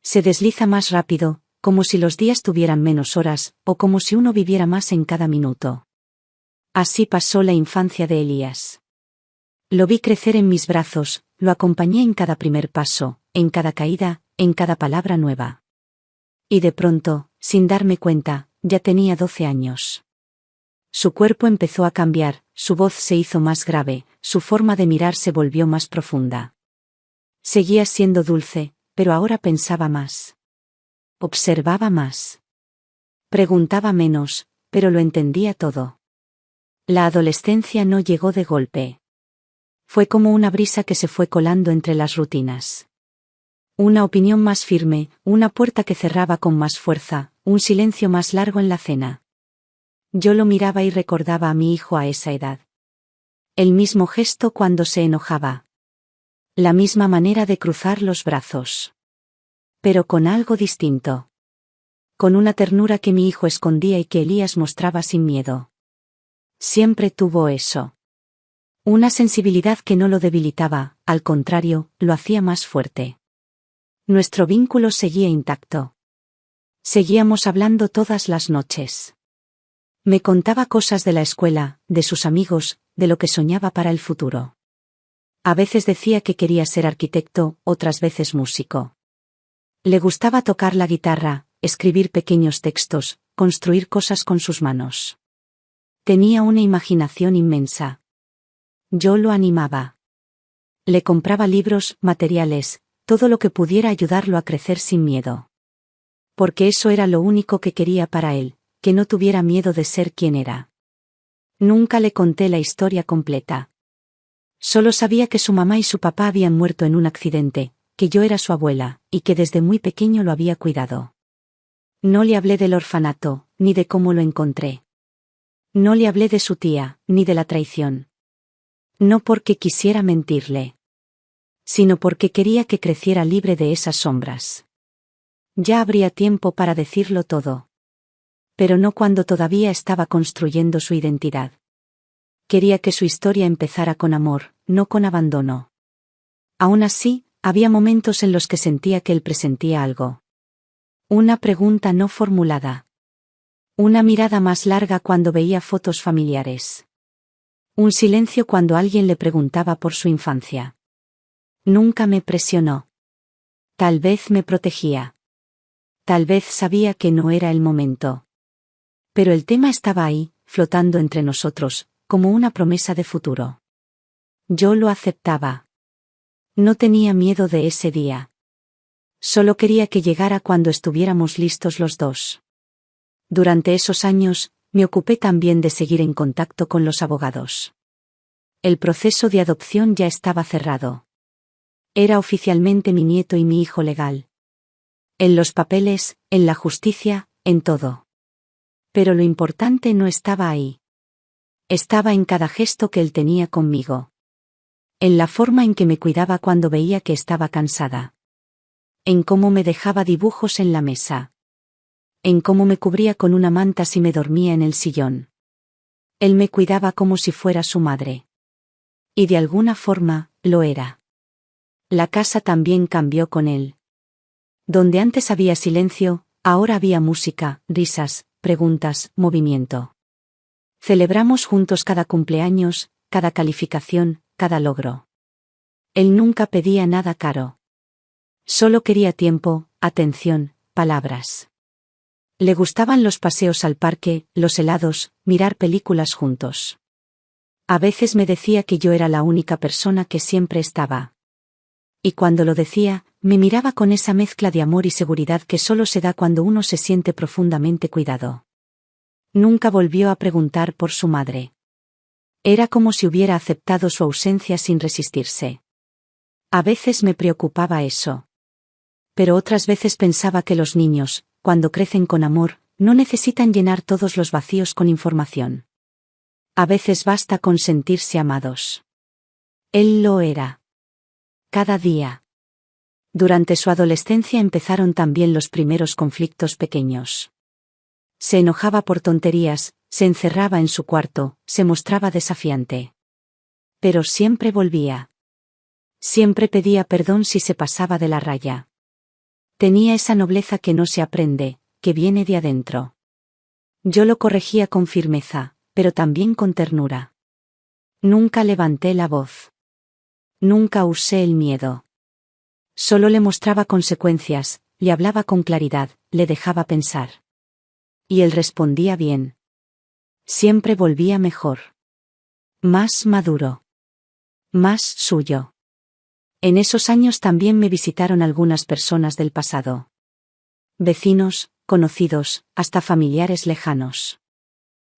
Se desliza más rápido, como si los días tuvieran menos horas, o como si uno viviera más en cada minuto. Así pasó la infancia de Elías. Lo vi crecer en mis brazos, lo acompañé en cada primer paso, en cada caída, en cada palabra nueva. Y de pronto, sin darme cuenta, ya tenía 12 años. Su cuerpo empezó a cambiar, su voz se hizo más grave, su forma de mirar se volvió más profunda. Seguía siendo dulce, pero ahora pensaba más. Observaba más. Preguntaba menos, pero lo entendía todo. La adolescencia no llegó de golpe. Fue como una brisa que se fue colando entre las rutinas. Una opinión más firme, una puerta que cerraba con más fuerza, un silencio más largo en la cena. Yo lo miraba y recordaba a mi hijo a esa edad. El mismo gesto cuando se enojaba. La misma manera de cruzar los brazos. Pero con algo distinto. Con una ternura que mi hijo escondía y que Elías mostraba sin miedo. Siempre tuvo eso. Una sensibilidad que no lo debilitaba, al contrario, lo hacía más fuerte. Nuestro vínculo seguía intacto. Seguíamos hablando todas las noches. Me contaba cosas de la escuela, de sus amigos, de lo que soñaba para el futuro. A veces decía que quería ser arquitecto, otras veces músico. Le gustaba tocar la guitarra, escribir pequeños textos, construir cosas con sus manos. Tenía una imaginación inmensa. Yo lo animaba. Le compraba libros, materiales, todo lo que pudiera ayudarlo a crecer sin miedo. Porque eso era lo único que quería para él, que no tuviera miedo de ser quien era. Nunca le conté la historia completa. Solo sabía que su mamá y su papá habían muerto en un accidente, que yo era su abuela, y que desde muy pequeño lo había cuidado. No le hablé del orfanato, ni de cómo lo encontré. No le hablé de su tía, ni de la traición. No porque quisiera mentirle. sino porque quería que creciera libre de esas sombras. Ya habría tiempo para decirlo todo. Pero no cuando todavía estaba construyendo su identidad. Quería que su historia empezara con amor, no con abandono. Aún así, había momentos en los que sentía que él presentía algo. Una pregunta no formulada. Una mirada más larga cuando veía fotos familiares. Un silencio cuando alguien le preguntaba por su infancia. Nunca me presionó. Tal vez me protegía. Tal vez sabía que no era el momento. Pero el tema estaba ahí, flotando entre nosotros, como una promesa de futuro. Yo lo aceptaba. No tenía miedo de ese día. Solo quería que llegara cuando estuviéramos listos los dos. Durante esos años, me ocupé también de seguir en contacto con los abogados. El proceso de adopción ya estaba cerrado. Era oficialmente mi nieto y mi hijo legal. En los papeles, en la justicia, en todo. Pero lo importante no estaba ahí. Estaba en cada gesto que él tenía conmigo. En la forma en que me cuidaba cuando veía que estaba cansada. En cómo me dejaba dibujos en la mesa. En cómo me cubría con una manta si me dormía en el sillón. Él me cuidaba como si fuera su madre. Y de alguna forma, lo era. La casa también cambió con él. Donde antes había silencio, ahora había música, risas, preguntas, movimiento. Celebramos juntos cada cumpleaños, cada calificación, cada logro. Él nunca pedía nada caro. Solo quería tiempo, atención, palabras. Le gustaban los paseos al parque, los helados, mirar películas juntos. A veces me decía que yo era la única persona que siempre estaba. Y cuando lo decía, me miraba con esa mezcla de amor y seguridad que solo se da cuando uno se siente profundamente cuidado. Nunca volvió a preguntar por su madre. Era como si hubiera aceptado su ausencia sin resistirse. A veces me preocupaba eso. Pero otras veces pensaba que los niños, cuando crecen con amor, no necesitan llenar todos los vacíos con información. A veces basta con sentirse amados. Él lo era. Cada día. Durante su adolescencia empezaron también los primeros conflictos pequeños. Se enojaba por tonterías, se encerraba en su cuarto, se mostraba desafiante. Pero siempre volvía. Siempre pedía perdón si se pasaba de la raya. Tenía esa nobleza que no se aprende, que viene de adentro. Yo lo corregía con firmeza, pero también con ternura. Nunca levanté la voz. Nunca usé el miedo. Solo le mostraba consecuencias, le hablaba con claridad, le dejaba pensar. Y él respondía bien. Siempre volvía mejor. Más maduro. Más suyo. En esos años también me visitaron algunas personas del pasado. Vecinos, conocidos, hasta familiares lejanos.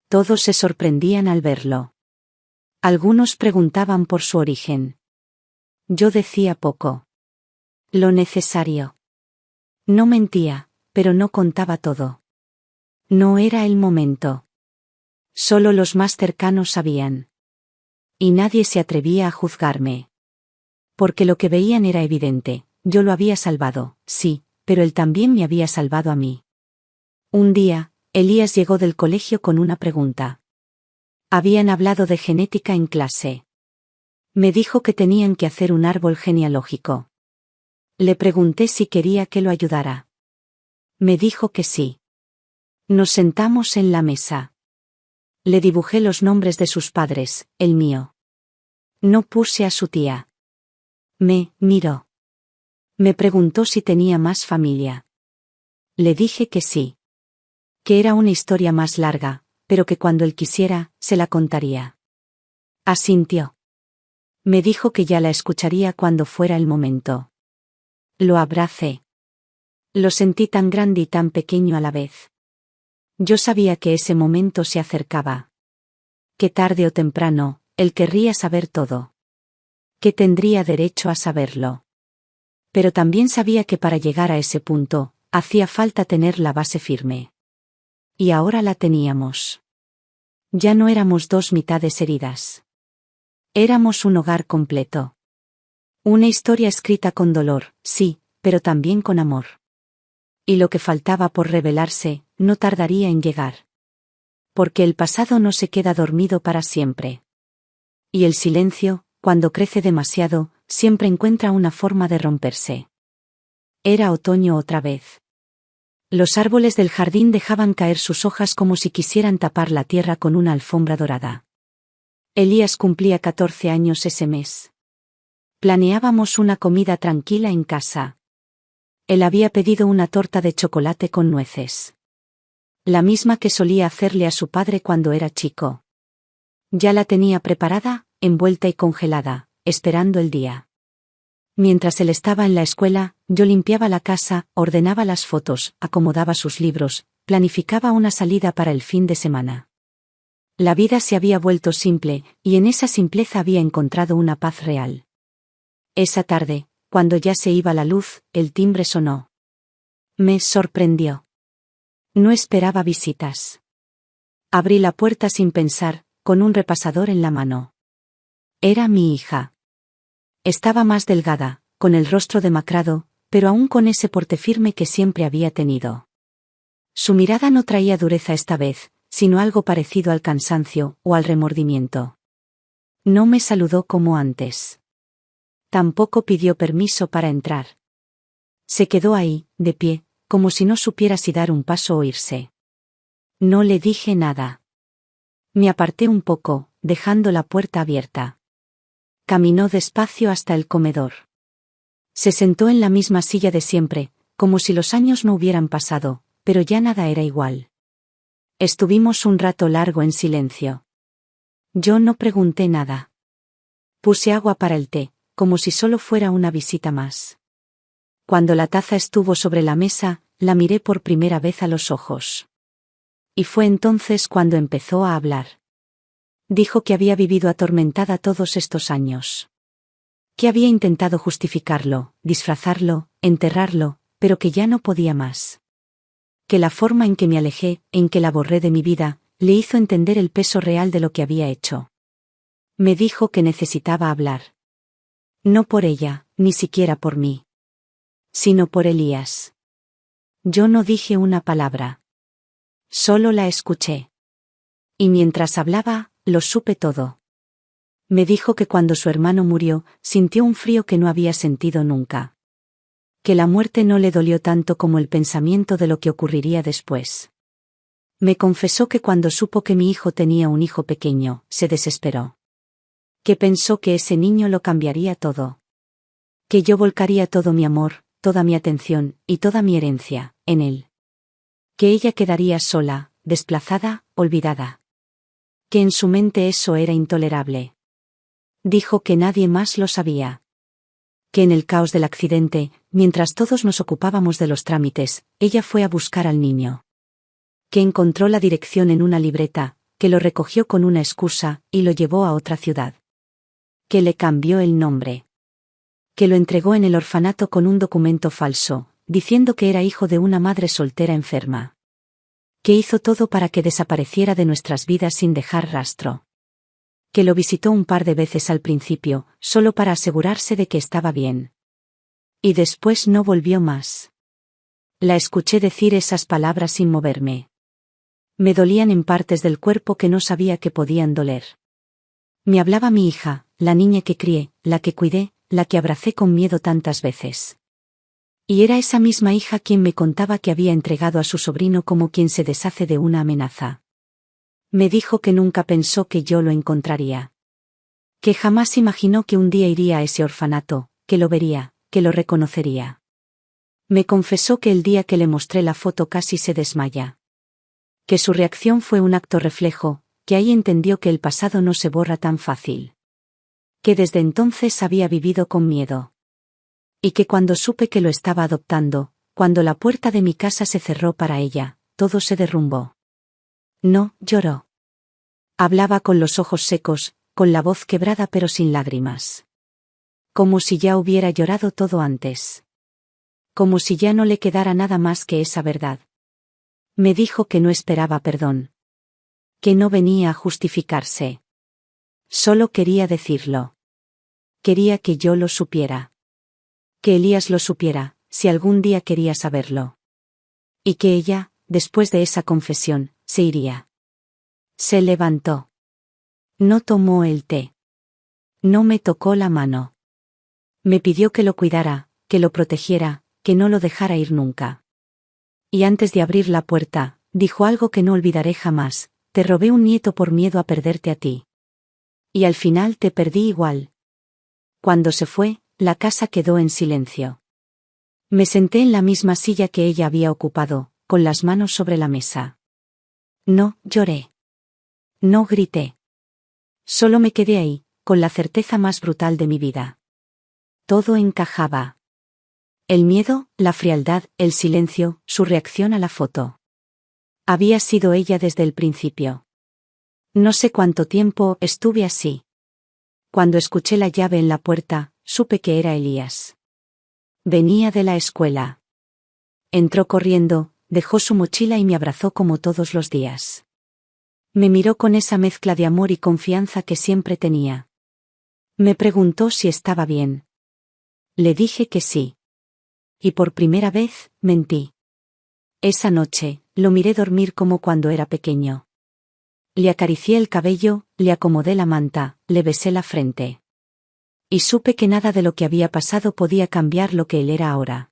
Todos se sorprendían al verlo. Algunos preguntaban por su origen. Yo decía poco. Lo necesario. No mentía, pero no contaba todo. No era el momento. Solo los más cercanos sabían. Y nadie se atrevía a juzgarme. Porque lo que veían era evidente, yo lo había salvado, sí, pero él también me había salvado a mí. Un día, Elías llegó del colegio con una pregunta. Habían hablado de genética en clase. Me dijo que tenían que hacer un árbol genealógico. Le pregunté si quería que lo ayudara. Me dijo que sí. Nos sentamos en la mesa. Le dibujé los nombres de sus padres, el mío. No puse a su tía. Me miró. Me preguntó si tenía más familia. Le dije que sí. Que era una historia más larga, pero que cuando él quisiera, se la contaría. Asintió. Me dijo que ya la escucharía cuando fuera el momento. Lo abracé. Lo sentí tan grande y tan pequeño a la vez. Yo sabía que ese momento se acercaba. Que tarde o temprano, él querría saber todo. Que tendría derecho a saberlo. Pero también sabía que para llegar a ese punto, hacía falta tener la base firme. Y ahora la teníamos. Ya no éramos dos mitades heridas. Éramos un hogar completo. Una historia escrita con dolor, sí, pero también con amor. Y lo que faltaba por revelarse, no tardaría en llegar. Porque el pasado no se queda dormido para siempre. Y el silencio, cuando crece demasiado, siempre encuentra una forma de romperse. Era otoño otra vez. Los árboles del jardín dejaban caer sus hojas como si quisieran tapar la tierra con una alfombra dorada. Elías cumplía 14 años ese mes. Planeábamos una comida tranquila en casa. Él había pedido una torta de chocolate con nueces. La misma que solía hacerle a su padre cuando era chico. Ya la tenía preparada, envuelta y congelada, esperando el día. Mientras él estaba en la escuela, yo limpiaba la casa, ordenaba las fotos, acomodaba sus libros, planificaba una salida para el fin de semana. La vida se había vuelto simple, y en esa simpleza había encontrado una paz real. Esa tarde, cuando ya se iba la luz, el timbre sonó. Me sorprendió. No esperaba visitas. Abrí la puerta sin pensar, con un repasador en la mano. Era mi hija. Estaba más delgada, con el rostro demacrado, pero aún con ese porte firme que siempre había tenido. Su mirada no traía dureza esta vez, sino algo parecido al cansancio o al remordimiento. No me saludó como antes. Tampoco pidió permiso para entrar. Se quedó ahí, de pie, como si no supiera si dar un paso o irse. No le dije nada. Me aparté un poco, dejando la puerta abierta. Caminó despacio hasta el comedor. Se sentó en la misma silla de siempre, como si los años no hubieran pasado, pero ya nada era igual. Estuvimos un rato largo en silencio. Yo no pregunté nada. Puse agua para el té, como si solo fuera una visita más. Cuando la taza estuvo sobre la mesa, la miré por primera vez a los ojos. Y fue entonces cuando empezó a hablar. Dijo que había vivido atormentada todos estos años. Que había intentado justificarlo, disfrazarlo, enterrarlo, pero que ya no podía más. Que la forma en que me alejé, en que la borré de mi vida, le hizo entender el peso real de lo que había hecho. Me dijo que necesitaba hablar. No por ella, ni siquiera por mí. Sino por Elías. Yo no dije una palabra. Solo la escuché. Y mientras hablaba, lo supe todo. Me dijo que cuando su hermano murió, sintió un frío que no había sentido nunca. Que la muerte no le dolió tanto como el pensamiento de lo que ocurriría después. Me confesó que cuando supo que mi hijo tenía un hijo pequeño, se desesperó. Que pensó que ese niño lo cambiaría todo. Que yo volcaría todo mi amor, toda mi atención, y toda mi herencia, en él. Que ella quedaría sola, desplazada, olvidada. Que en su mente eso era intolerable. Dijo que nadie más lo sabía. Que en el caos del accidente, mientras todos nos ocupábamos de los trámites, ella fue a buscar al niño. Que encontró la dirección en una libreta, que lo recogió con una excusa, y lo llevó a otra ciudad. Que le cambió el nombre. Que lo entregó en el orfanato con un documento falso, diciendo que era hijo de una madre soltera enferma. Que hizo todo para que desapareciera de nuestras vidas sin dejar rastro. Que lo visitó un par de veces al principio, solo para asegurarse de que estaba bien. Y después no volvió más. La escuché decir esas palabras sin moverme. Me dolían en partes del cuerpo que no sabía que podían doler. Me hablaba mi hija, la niña que crié, la que cuidé, la que abracé con miedo tantas veces. Y era esa misma hija quien me contaba que había entregado a su sobrino como quien se deshace de una amenaza. Me dijo que nunca pensó que yo lo encontraría. Que jamás imaginó que un día iría a ese orfanato, que lo vería, que lo reconocería. Me confesó que el día que le mostré la foto casi se desmaya. Que su reacción fue un acto reflejo, que ahí entendió que el pasado no se borra tan fácil. Que desde entonces había vivido con miedo. Y que cuando supe que lo estaba adoptando, cuando la puerta de mi casa se cerró para ella, todo se derrumbó. No, lloró. Hablaba con los ojos secos, con la voz quebrada pero sin lágrimas. Como si ya hubiera llorado todo antes. Como si ya no le quedara nada más que esa verdad. Me dijo que no esperaba perdón. Que no venía a justificarse. Solo quería decirlo. Quería que yo lo supiera. Que Elías lo supiera, si algún día quería saberlo. Y que ella, después de esa confesión, se iría. Se levantó. No tomó el té. No me tocó la mano. Me pidió que lo cuidara, que lo protegiera, que no lo dejara ir nunca. Y antes de abrir la puerta, dijo algo que no olvidaré jamás: te robé un nieto por miedo a perderte a ti. Y al final te perdí igual. Cuando se fue, la casa quedó en silencio. Me senté en la misma silla que ella había ocupado, con las manos sobre la mesa. No lloré. No grité. Solo me quedé ahí, con la certeza más brutal de mi vida. Todo encajaba. El miedo, la frialdad, el silencio, su reacción a la foto. Había sido ella desde el principio. No sé cuánto tiempo estuve así. Cuando escuché la llave en la puerta, supe que era Elías. Venía de la escuela. Entró corriendo, dejó su mochila y me abrazó como todos los días. Me miró con esa mezcla de amor y confianza que siempre tenía. Me preguntó si estaba bien. Le dije que sí. Y por primera vez, mentí. Esa noche, lo miré dormir como cuando era pequeño. Le acaricié el cabello, le acomodé la manta, le besé la frente. Y supe que nada de lo que había pasado podía cambiar lo que él era ahora.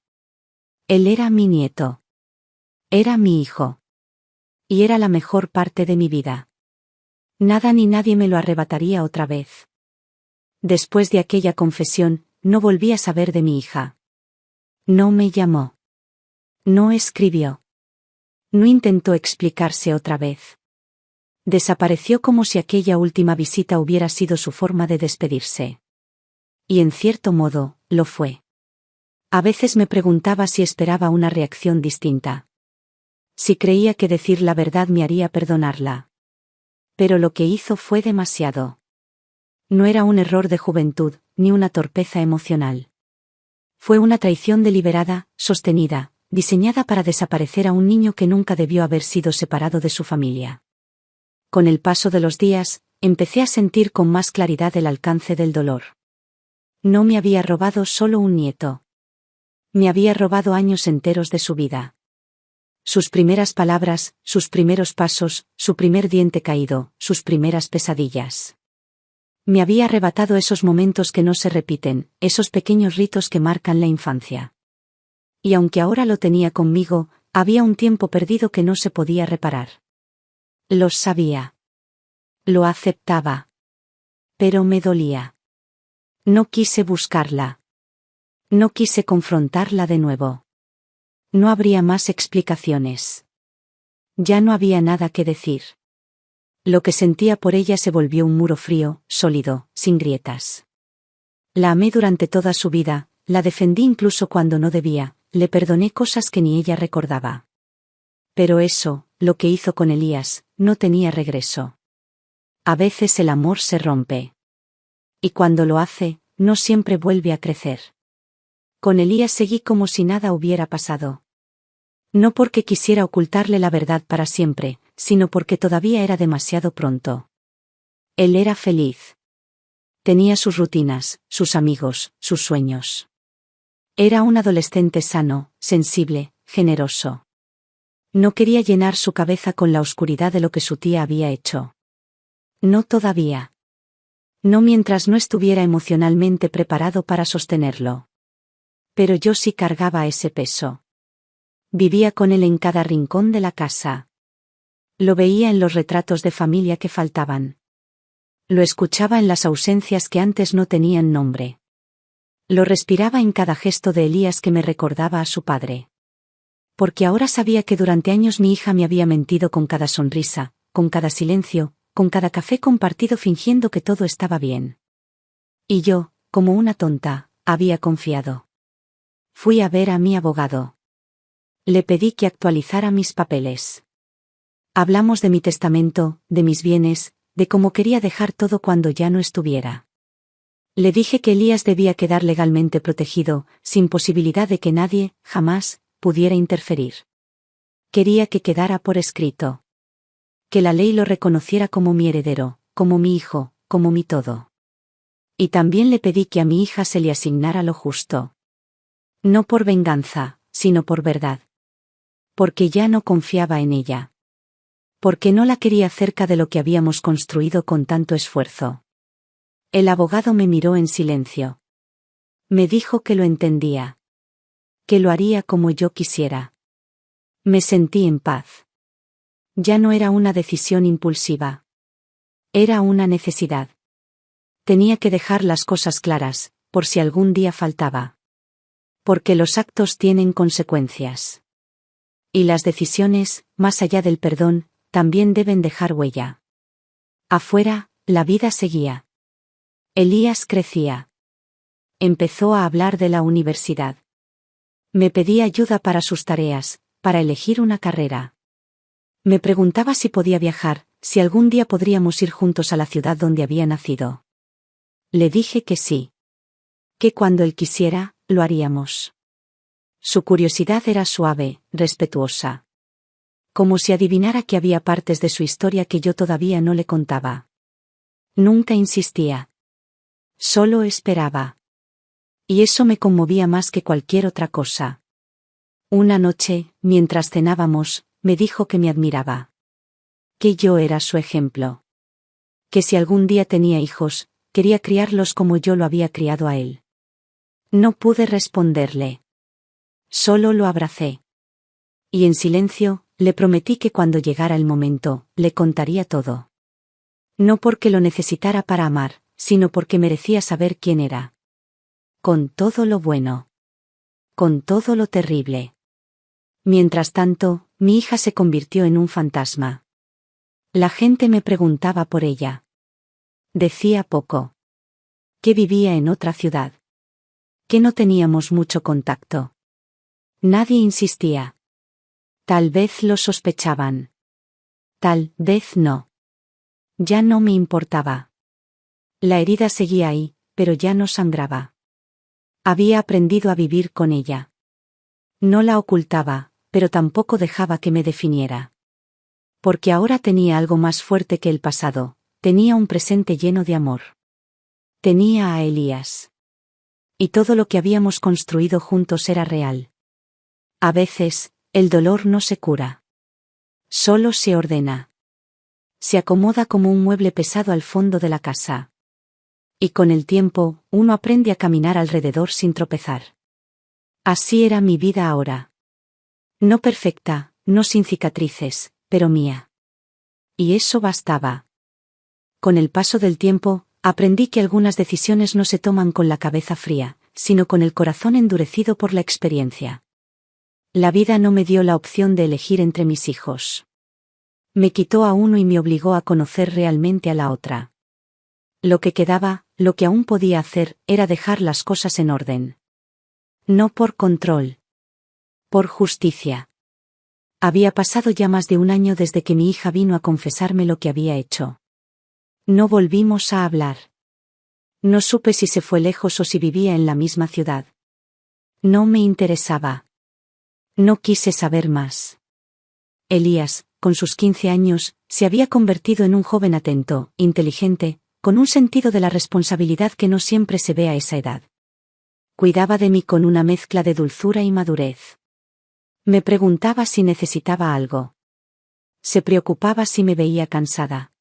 Él era mi nieto. Era mi hijo. Y era la mejor parte de mi vida. Nada ni nadie me lo arrebataría otra vez. Después de aquella confesión, no volví a saber de mi hija. No me llamó. No escribió. No intentó explicarse otra vez. Desapareció como si aquella última visita hubiera sido su forma de despedirse. Y en cierto modo, lo fue. A veces me preguntaba si esperaba una reacción distinta. Si creía que decir la verdad me haría perdonarla. Pero lo que hizo fue demasiado. No era un error de juventud, ni una torpeza emocional. Fue una traición deliberada, sostenida, diseñada para desaparecer a un niño que nunca debió haber sido separado de su familia. Con el paso de los días, empecé a sentir con más claridad el alcance del dolor. No me había robado solo un nieto. Me había robado años enteros de su vida. Sus primeras palabras, sus primeros pasos, su primer diente caído, sus primeras pesadillas. Me había arrebatado esos momentos que no se repiten, esos pequeños ritos que marcan la infancia. Y aunque ahora lo tenía conmigo, había un tiempo perdido que no se podía reparar. Lo sabía. Lo aceptaba. Pero me dolía. No quise buscarla. No quise confrontarla de nuevo. No habría más explicaciones. Ya no había nada que decir. Lo que sentía por ella se volvió un muro frío, sólido, sin grietas. La amé durante toda su vida, la defendí incluso cuando no debía, le perdoné cosas que ni ella recordaba. Pero eso, lo que hizo con Elías, no tenía regreso. A veces el amor se rompe. Y cuando lo hace, no siempre vuelve a crecer. Con Elías seguí como si nada hubiera pasado. No porque quisiera ocultarle la verdad para siempre, sino porque todavía era demasiado pronto. Él era feliz. Tenía sus rutinas, sus amigos, sus sueños. Era un adolescente sano, sensible, generoso. No quería llenar su cabeza con la oscuridad de lo que su tía había hecho. No todavía. No mientras no estuviera emocionalmente preparado para sostenerlo. Pero yo sí cargaba ese peso. Vivía con él en cada rincón de la casa. Lo veía en los retratos de familia que faltaban. Lo escuchaba en las ausencias que antes no tenían nombre. Lo respiraba en cada gesto de Elías que me recordaba a su padre. Porque ahora sabía que durante años mi hija me había mentido con cada sonrisa, con cada silencio, con cada café compartido fingiendo que todo estaba bien. Y yo, como una tonta, había confiado. Fui a ver a mi abogado. Le pedí que actualizara mis papeles. Hablamos de mi testamento, de mis bienes, de cómo quería dejar todo cuando ya no estuviera. Le dije que Elías debía quedar legalmente protegido, sin posibilidad de que nadie, jamás, pudiera interferir. Quería que quedara por escrito. Que la ley lo reconociera como mi heredero, como mi hijo, como mi todo. Y también le pedí que a mi hija se le asignara lo justo. No por venganza, sino por verdad. Porque ya no confiaba en ella. Porque no la quería cerca de lo que habíamos construido con tanto esfuerzo. El abogado me miró en silencio. Me dijo que lo entendía. Que lo haría como yo quisiera. Me sentí en paz. Ya no era una decisión impulsiva. Era una necesidad. Tenía que dejar las cosas claras, por si algún día faltaba. Porque los actos tienen consecuencias. Y las decisiones, más allá del perdón, también deben dejar huella. Afuera, la vida seguía. Elías crecía. Empezó a hablar de la universidad. Me pedía ayuda para sus tareas, para elegir una carrera. Me preguntaba si podía viajar, si algún día podríamos ir juntos a la ciudad donde había nacido. Le dije que sí. Que cuando él quisiera, lo haríamos. Su curiosidad era suave, respetuosa. Como si adivinara que había partes de su historia que yo todavía no le contaba. Nunca insistía. Solo esperaba. Y eso me conmovía más que cualquier otra cosa. Una noche, mientras cenábamos, me dijo que me admiraba. Que yo era su ejemplo. Que si algún día tenía hijos, quería criarlos como yo lo había criado a él. No pude responderle. Solo lo abracé. Y en silencio, le prometí que cuando llegara el momento, le contaría todo. No porque lo necesitara para amar, sino porque merecía saber quién era. Con todo lo bueno. Con todo lo terrible. Mientras tanto, mi hija se convirtió en un fantasma. La gente me preguntaba por ella. Decía poco. Que vivía en otra ciudad. Que no teníamos mucho contacto. Nadie insistía. Tal vez lo sospechaban. Tal vez no. Ya no me importaba. La herida seguía ahí, pero ya no sangraba. Había aprendido a vivir con ella. No la ocultaba, pero tampoco dejaba que me definiera. Porque ahora tenía algo más fuerte que el pasado, tenía un presente lleno de amor. Tenía a Elías. Y todo lo que habíamos construido juntos era real. A veces, el dolor no se cura. Solo se ordena. Se acomoda como un mueble pesado al fondo de la casa. Y con el tiempo, uno aprende a caminar alrededor sin tropezar. Así era mi vida ahora. No perfecta, no sin cicatrices, pero mía. Y eso bastaba. Con el paso del tiempo, aprendí que algunas decisiones no se toman con la cabeza fría, sino con el corazón endurecido por la experiencia. La vida no me dio la opción de elegir entre mis hijos. Me quitó a uno y me obligó a conocer realmente a la otra. Lo que quedaba, lo que aún podía hacer, era dejar las cosas en orden. No por control. Por justicia. Había pasado ya más de un año desde que mi hija vino a confesarme lo que había hecho. No volvimos a hablar. No supe si se fue lejos o si vivía en la misma ciudad. No me interesaba. No quise saber más. Elías, con sus 15 años, se había convertido en un joven atento, inteligente, con un sentido de la responsabilidad que no siempre se ve a esa edad. Cuidaba de mí con una mezcla de dulzura y madurez. Me preguntaba si necesitaba algo. Se preocupaba si me veía cansada.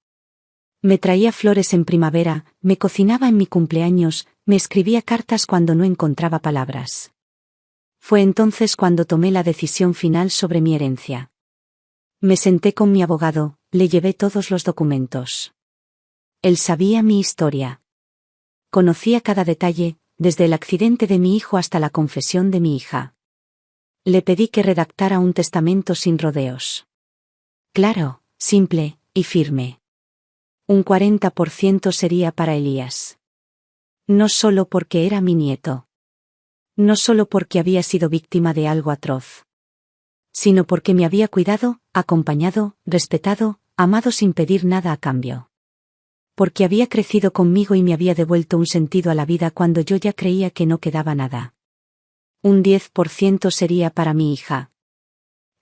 Me traía flores en primavera, me cocinaba en mi cumpleaños, me escribía cartas cuando no encontraba palabras. Fue entonces cuando tomé la decisión final sobre mi herencia. Me senté con mi abogado, le llevé todos los documentos. Él sabía mi historia. Conocía cada detalle, desde el accidente de mi hijo hasta la confesión de mi hija. Le pedí que redactara un testamento sin rodeos. Claro, simple, y firme. Un 40% sería para Elías. No solo porque era mi nieto. No solo porque había sido víctima de algo atroz. Sino porque me había cuidado, acompañado, respetado, amado sin pedir nada a cambio. Porque había crecido conmigo y me había devuelto un sentido a la vida cuando yo ya creía que no quedaba nada. Un 10% sería para mi hija.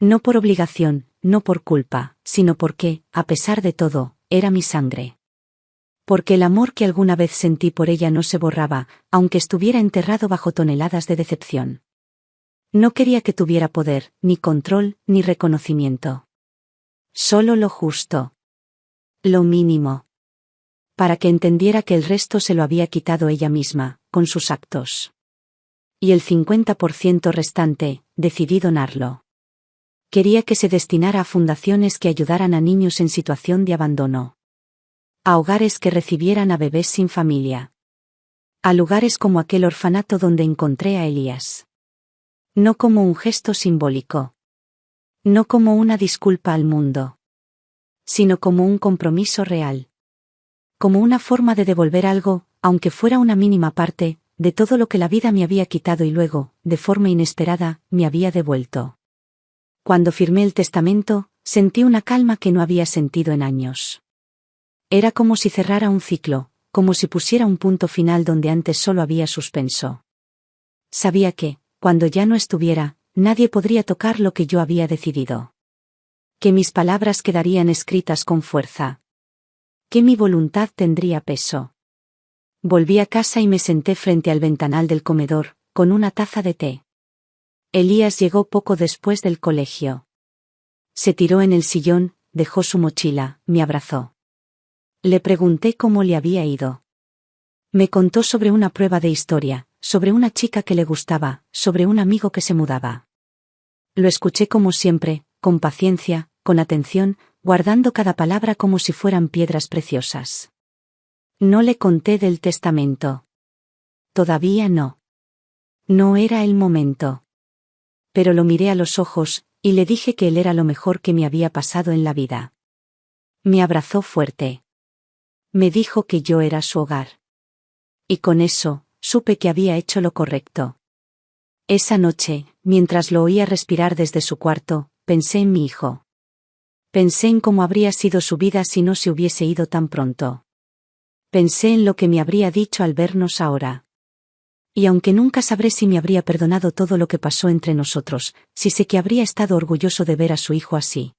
No por obligación, no por culpa, sino porque, a pesar de todo, era mi sangre. Porque el amor que alguna vez sentí por ella no se borraba, aunque estuviera enterrado bajo toneladas de decepción. No quería que tuviera poder, ni control, ni reconocimiento. Solo lo justo. Lo mínimo. Para que entendiera que el resto se lo había quitado ella misma, con sus actos. Y el 50% restante, decidí donarlo. Quería que se destinara a fundaciones que ayudaran a niños en situación de abandono. A hogares que recibieran a bebés sin familia. A lugares como aquel orfanato donde encontré a Elías. No como un gesto simbólico. No como una disculpa al mundo. Sino como un compromiso real. Como una forma de devolver algo, aunque fuera una mínima parte, de todo lo que la vida me había quitado y luego, de forma inesperada, me había devuelto. Cuando firmé el testamento, sentí una calma que no había sentido en años. Era como si cerrara un ciclo, como si pusiera un punto final donde antes solo había suspenso. Sabía que, cuando ya no estuviera, nadie podría tocar lo que yo había decidido. Que mis palabras quedarían escritas con fuerza. Que mi voluntad tendría peso. Volví a casa y me senté frente al ventanal del comedor, con una taza de té. Elías llegó poco después del colegio. Se tiró en el sillón, dejó su mochila, me abrazó. Le pregunté cómo le había ido. Me contó sobre una prueba de historia, sobre una chica que le gustaba, sobre un amigo que se mudaba. Lo escuché como siempre, con paciencia, con atención, guardando cada palabra como si fueran piedras preciosas. No le conté del testamento. Todavía no. No era el momento. Pero lo miré a los ojos, y le dije que él era lo mejor que me había pasado en la vida. Me abrazó fuerte. Me dijo que yo era su hogar. Y con eso, supe que había hecho lo correcto. Esa noche, mientras lo oía respirar desde su cuarto, pensé en mi hijo. Pensé en cómo habría sido su vida si no se hubiese ido tan pronto. Pensé en lo que me habría dicho al vernos ahora. Y aunque nunca sabré si me habría perdonado todo lo que pasó entre nosotros, sí sé que habría estado orgulloso de ver a su hijo así.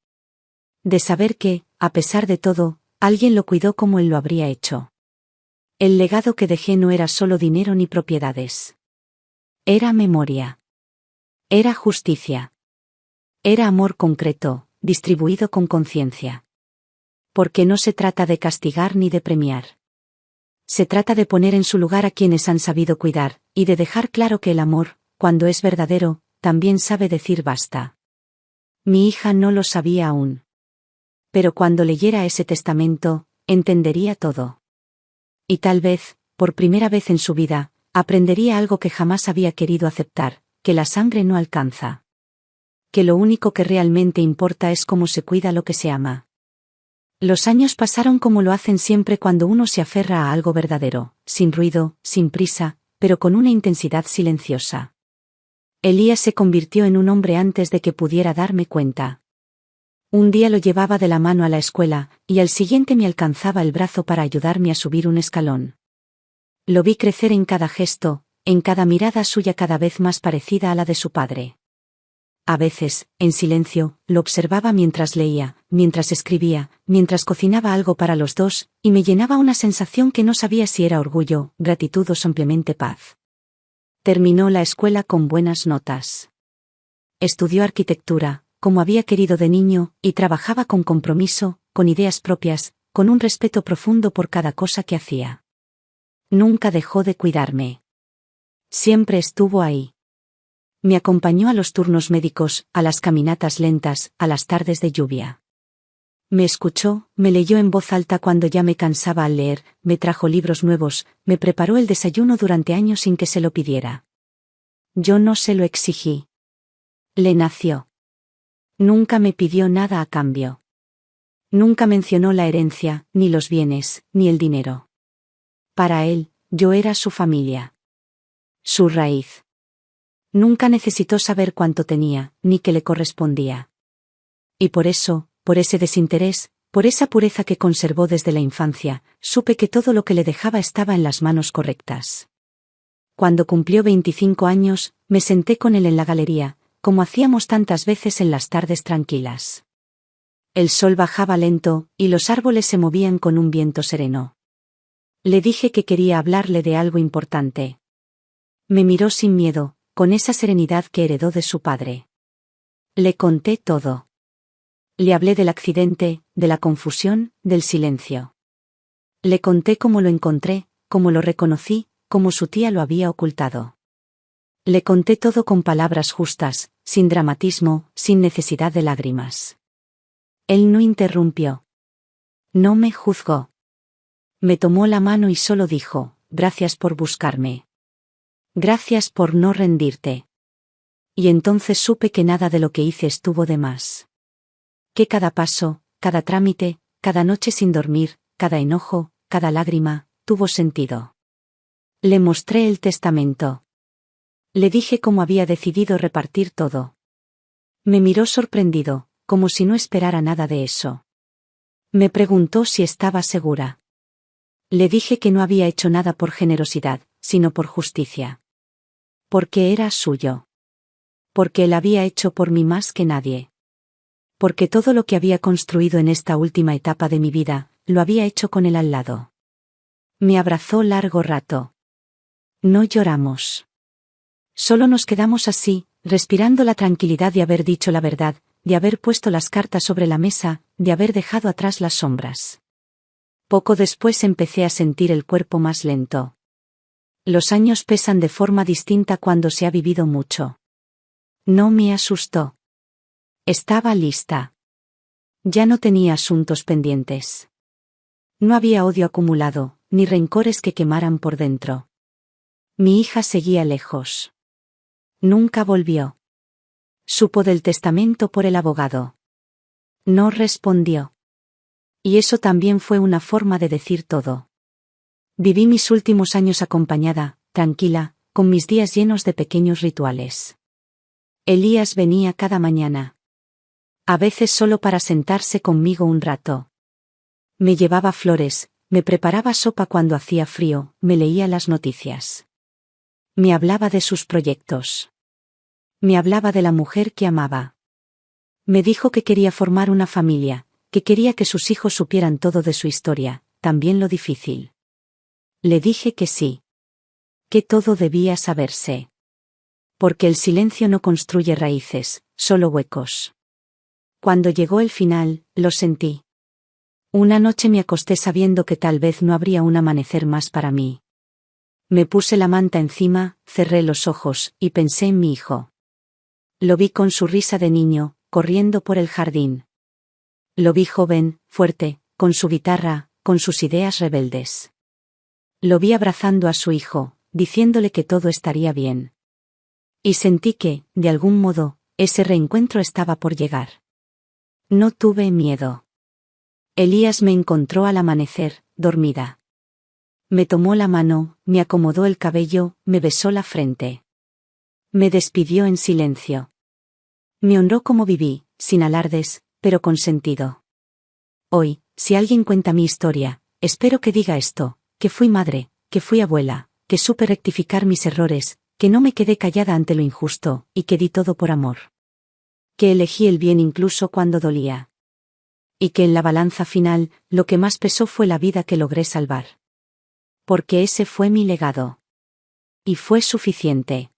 De saber que, a pesar de todo, alguien lo cuidó como él lo habría hecho. El legado que dejé no era solo dinero ni propiedades. Era memoria. Era justicia. Era amor concreto, distribuido con conciencia. Porque no se trata de castigar ni de premiar. Se trata de poner en su lugar a quienes han sabido cuidar, y de dejar claro que el amor, cuando es verdadero, también sabe decir basta. Mi hija no lo sabía aún. Pero cuando leyera ese testamento, entendería todo. Y tal vez, por primera vez en su vida, aprendería algo que jamás había querido aceptar, que la sangre no alcanza. Que lo único que realmente importa es cómo se cuida lo que se ama. Los años pasaron como lo hacen siempre cuando uno se aferra a algo verdadero, sin ruido, sin prisa, pero con una intensidad silenciosa. Elías se convirtió en un hombre antes de que pudiera darme cuenta. Un día lo llevaba de la mano a la escuela, y al siguiente me alcanzaba el brazo para ayudarme a subir un escalón. Lo vi crecer en cada gesto, en cada mirada suya cada vez más parecida a la de su padre. A veces, en silencio, lo observaba mientras leía, mientras escribía, mientras cocinaba algo para los dos, y me llenaba una sensación que no sabía si era orgullo, gratitud o simplemente paz. Terminó la escuela con buenas notas. Estudió arquitectura, como había querido de niño, y trabajaba con compromiso, con ideas propias, con un respeto profundo por cada cosa que hacía. Nunca dejó de cuidarme. Siempre estuvo ahí. Me acompañó a los turnos médicos, a las caminatas lentas, a las tardes de lluvia. Me escuchó, me leyó en voz alta cuando ya me cansaba al leer, me trajo libros nuevos, me preparó el desayuno durante años sin que se lo pidiera. Yo no se lo exigí. Le nació. Nunca me pidió nada a cambio. Nunca mencionó la herencia, ni los bienes, ni el dinero. Para él, yo era su familia. Su raíz. Nunca necesitó saber cuánto tenía, ni qué le correspondía. Y por eso, por ese desinterés, por esa pureza que conservó desde la infancia, supe que todo lo que le dejaba estaba en las manos correctas. Cuando cumplió 25 años, me senté con él en la galería, como hacíamos tantas veces en las tardes tranquilas. El sol bajaba lento, y los árboles se movían con un viento sereno. Le dije que quería hablarle de algo importante. Me miró sin miedo, con esa serenidad que heredó de su padre. Le conté todo. Le hablé del accidente, de la confusión, del silencio. Le conté cómo lo encontré, cómo lo reconocí, cómo su tía lo había ocultado. Le conté todo con palabras justas, sin dramatismo, sin necesidad de lágrimas. Él no interrumpió. No me juzgó. Me tomó la mano y solo dijo, gracias por buscarme. Gracias por no rendirte. Y entonces supe que nada de lo que hice estuvo de más. Que cada paso, cada trámite, cada noche sin dormir, cada enojo, cada lágrima, tuvo sentido. Le mostré el testamento. Le dije cómo había decidido repartir todo. Me miró sorprendido, como si no esperara nada de eso. Me preguntó si estaba segura. Le dije que no había hecho nada por generosidad, sino por justicia. Porque era suyo. Porque él había hecho por mí más que nadie. Porque todo lo que había construido en esta última etapa de mi vida, lo había hecho con él al lado. Me abrazó largo rato. No lloramos. Solo nos quedamos así, respirando la tranquilidad de haber dicho la verdad, de haber puesto las cartas sobre la mesa, de haber dejado atrás las sombras. Poco después empecé a sentir el cuerpo más lento. Los años pesan de forma distinta cuando se ha vivido mucho. No me asustó. Estaba lista. Ya no tenía asuntos pendientes. No había odio acumulado, ni rencores que quemaran por dentro. Mi hija seguía lejos. Nunca volvió. Supo del testamento por el abogado. No respondió. Y eso también fue una forma de decir todo. Viví mis últimos años acompañada, tranquila, con mis días llenos de pequeños rituales. Elías venía cada mañana. A veces solo para sentarse conmigo un rato. Me llevaba flores, me preparaba sopa cuando hacía frío, me leía las noticias. Me hablaba de sus proyectos. Me hablaba de la mujer que amaba. Me dijo que quería formar una familia, que quería que sus hijos supieran todo de su historia, también lo difícil. Le dije que sí. Que todo debía saberse. Porque el silencio no construye raíces, solo huecos. Cuando llegó el final, lo sentí. Una noche me acosté sabiendo que tal vez no habría un amanecer más para mí. Me puse la manta encima, cerré los ojos, y pensé en mi hijo. Lo vi con su risa de niño, corriendo por el jardín. Lo vi joven, fuerte, con su guitarra, con sus ideas rebeldes. Lo vi abrazando a su hijo, diciéndole que todo estaría bien. Y sentí que, de algún modo, ese reencuentro estaba por llegar. No tuve miedo. Elías me encontró al amanecer, dormida. Me tomó la mano, me acomodó el cabello, me besó la frente. Me despidió en silencio. Me honró como viví, sin alardes, pero con sentido. Hoy, si alguien cuenta mi historia, espero que diga esto, que fui madre, que fui abuela, que supe rectificar mis errores, que no me quedé callada ante lo injusto, y que di todo por amor. Que elegí el bien incluso cuando dolía. Y que en la balanza final, lo que más pesó fue la vida que logré salvar. Porque ese fue mi legado. Y fue suficiente.